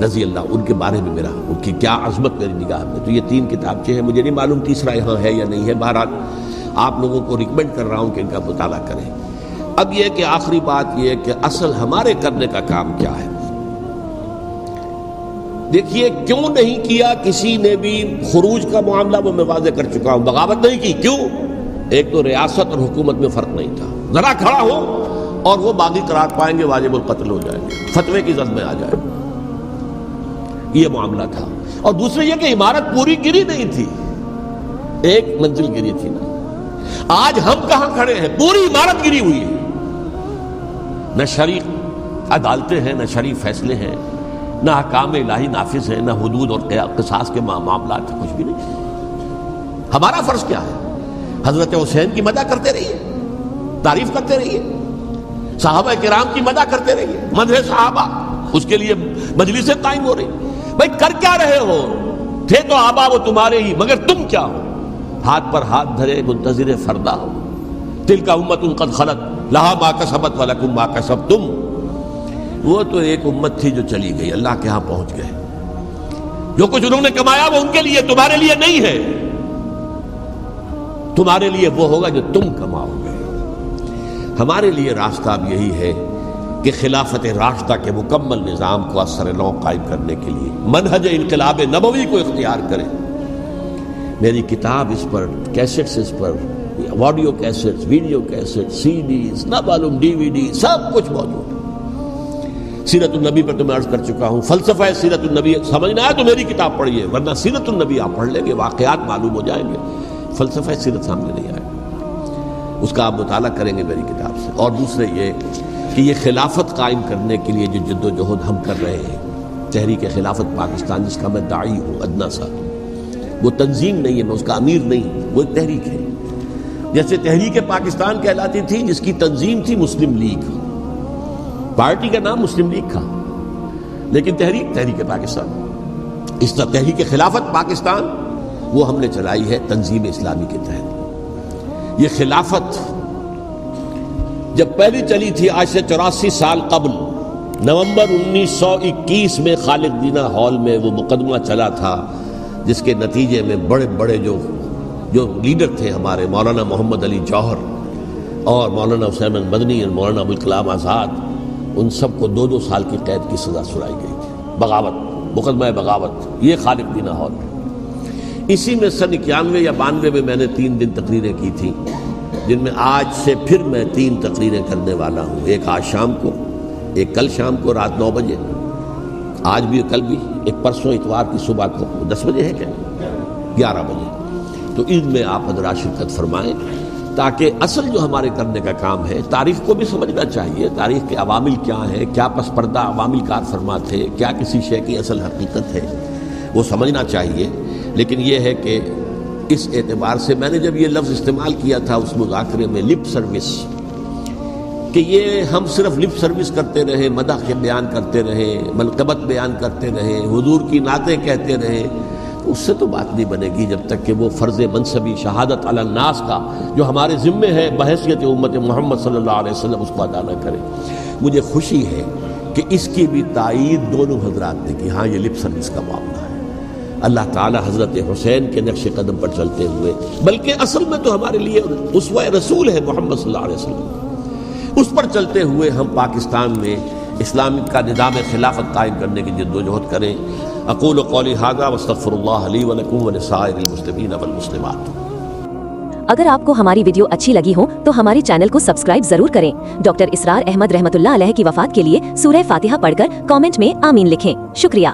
رضی اللہ، ان کے بارے میں میرا، ان کی کیا عظمت میری نگاہ میں. تو یہ 3 کتابچے ہیں، مجھے نہیں معلوم تیسرا یہاں ہے یا نہیں ہے، بہرحال آپ لوگوں کو ریکمینڈ کر رہا ہوں کہ ان کا مطالعہ کریں. اب یہ کہ آخری بات یہ کہ اصل ہمارے کرنے کا کام کیا ہے. دیکھیے کیوں نہیں کیا کسی نے بھی خروج کا معاملہ، وہ میں واضح کر چکا ہوں. بغاوت نہیں کی، کیوں؟ ایک تو ریاست اور حکومت میں فرق نہیں تھا. ذرا کھڑا ہو اور وہ باغی قرار پائیں گے، واجب القتل ہو جائیں گے، فتوے کی زد میں آ جائے. یہ معاملہ تھا. اور دوسرے یہ کہ عمارت پوری گری نہیں تھی, ایک منزل گری تھی نا. آج ہم کہاں کھڑے ہیں؟ پوری عمارت گری ہوئی ہے. نہ شرعی عدالتیں ہیں, نہ شرعی فیصلے ہیں, نہ احکام الہی نافذ ہیں, نہ حدود اور قصاص کے معاملات, کچھ بھی نہیں. ہمارا فرض کیا ہے؟ حضرت حسین کی مدح کرتے رہیے, تعریف کرتے رہیے, صحابہ کرام کی مدح کرتے رہیے, مدح صحابہ, اس کے لیے مجلسیں قائم ہو رہی. بھائی کر کیا رہے ہو؟ تھے تو آبا وہ تمہارے ہی, مگر تم کیا ہو؟ ہاتھ پر ہاتھ دھرے منتظر فردا ہو. تلک امت قد خلت لہا ما کسبت ولکم ما کسبتم. وہ تو ایک امت تھی جو چلی گئی, اللہ کے ہاں پہنچ گئے. جو کچھ انہوں نے کمایا وہ ان کے لیے, تمہارے لیے نہیں ہے. تمہارے لیے وہ ہوگا جو تم کماؤ گے. ہمارے لیے راستہ اب یہی ہے کہ خلافت راشدہ کے مکمل نظام کو اثر نو قائم کرنے کے لیے منہج انقلاب نبوی کو اختیار کریں. میری کتاب اس پر, کیسٹس اس پر, آڈیو کیسٹس, ویڈیو کیسٹس, سی ڈیز, نہ معلوم ڈی وی ڈی, سب کچھ موجود ہے. سیرت النبی پر تو میں عرض کر چکا ہوں. فلسفہ سیرت النبی سمجھنا ہے تو میری کتاب پڑھیے, ورنہ سیرت النبی آپ پڑھ لیں گے, واقعات معلوم ہو جائیں گے, فلسفہ سیرت سامنے نہیں آئے گا. اس کا آپ مطالعہ کریں گے میری کتاب سے. اور دوسرے یہ کہ یہ خلافت قائم کرنے کے لیے جو جد و جہد ہم کر رہے ہیں, تحریک خلافت پاکستان جس کا میں داعی ہوں ادنا سا, وہ تنظیم نہیں ہے, میں اس کا امیر نہیں, وہ ایک تحریک ہے. جیسے تحریک پاکستان کہلاتی تھی جس کی تنظیم تھی مسلم لیگ, پارٹی کا نام مسلم لیگ تھا, لیکن تحریک پاکستان. اس طرح تحریک خلافت پاکستان وہ ہم نے چلائی ہے تنظیم اسلامی کے تحت. یہ خلافت جب پہلی چلی تھی آج سے 84 سال قبل, نومبر 1921 میں خالد دینہ ہال میں وہ مقدمہ چلا تھا, جس کے نتیجے میں بڑے بڑے جو لیڈر تھے ہمارے, مولانا محمد علی جوہر اور مولانا حسین مدنی اور مولانا ابوالکلام آزاد, ان سب کو 2 سال کی قید کی سزا سنائی گئی تھی. بغاوت, مقدمہ بغاوت, یہ خالد دینہ ہال. اسی میں سن 91 یا 92 میں میں نے 3 دن تقریریں کی تھیں, جن میں آج سے پھر میں 3 تقریریں کرنے والا ہوں. ایک آج شام کو, ایک کل شام کو رات 9 بجے, آج بھی کل بھی, ایک پرسوں اتوار کی صبح کو 10 بجے ہے کیا 11 بجے. تو ان میں آپ حضرات شرکت فرمائیں, تاکہ اصل جو ہمارے کرنے کا کام ہے, تاریخ کو بھی سمجھنا چاہیے, تاریخ کے عوامل کیا ہیں, کیا پس پردہ عوامل کار فرما تھے, کیا کسی شے کی اصل حقیقت ہے, وہ سمجھنا چاہیے. لیکن یہ ہے کہ اس اعتبار سے میں نے جب یہ لفظ استعمال کیا تھا اس مذاکرے میں, لپ سروس, کہ یہ ہم صرف لپ سروس کرتے رہے, مدح کے بیان کرتے رہے, منقبت بیان کرتے رہے, حضور کی نعتیں کہتے رہے, اس سے تو بات نہیں بنے گی جب تک کہ وہ فرض منصبی شہادت علی الناس کا جو ہمارے ذمے ہے بحیثیت امت محمد صلی اللہ علیہ وسلم, اس کو ادا نہ کرے. مجھے خوشی ہے کہ اس کی بھی تائید دونوں حضرات نے کی. ہاں, یہ لپ سروس کا معاملہ ہے. اللہ تعالی حضرت حسین کے نقش قدم پر چلتے ہوئے, بلکہ اصل میں تو ہمارے لیے اسوہ رسول ہے محمد صلی اللہ علیہ وسلم, اس پر چلتے ہوئے ہم پاکستان میں اسلام کا نظام خلافت قائم کرنے کی جد و جہد کریں. اقول قولی ھذا واستغفر اللہ لی ولکم ولسائر المسلمین والمسلمات. اگر آپ کو ہماری ویڈیو اچھی لگی ہو تو ہمارے چینل کو سبسکرائب ضرور کریں. ڈاکٹر اسرار احمد رحمۃ اللہ علیہ کی وفات کے لیے سورہ فاتحہ پڑھ کر کامنٹ میں آمین لکھیں. شکریہ.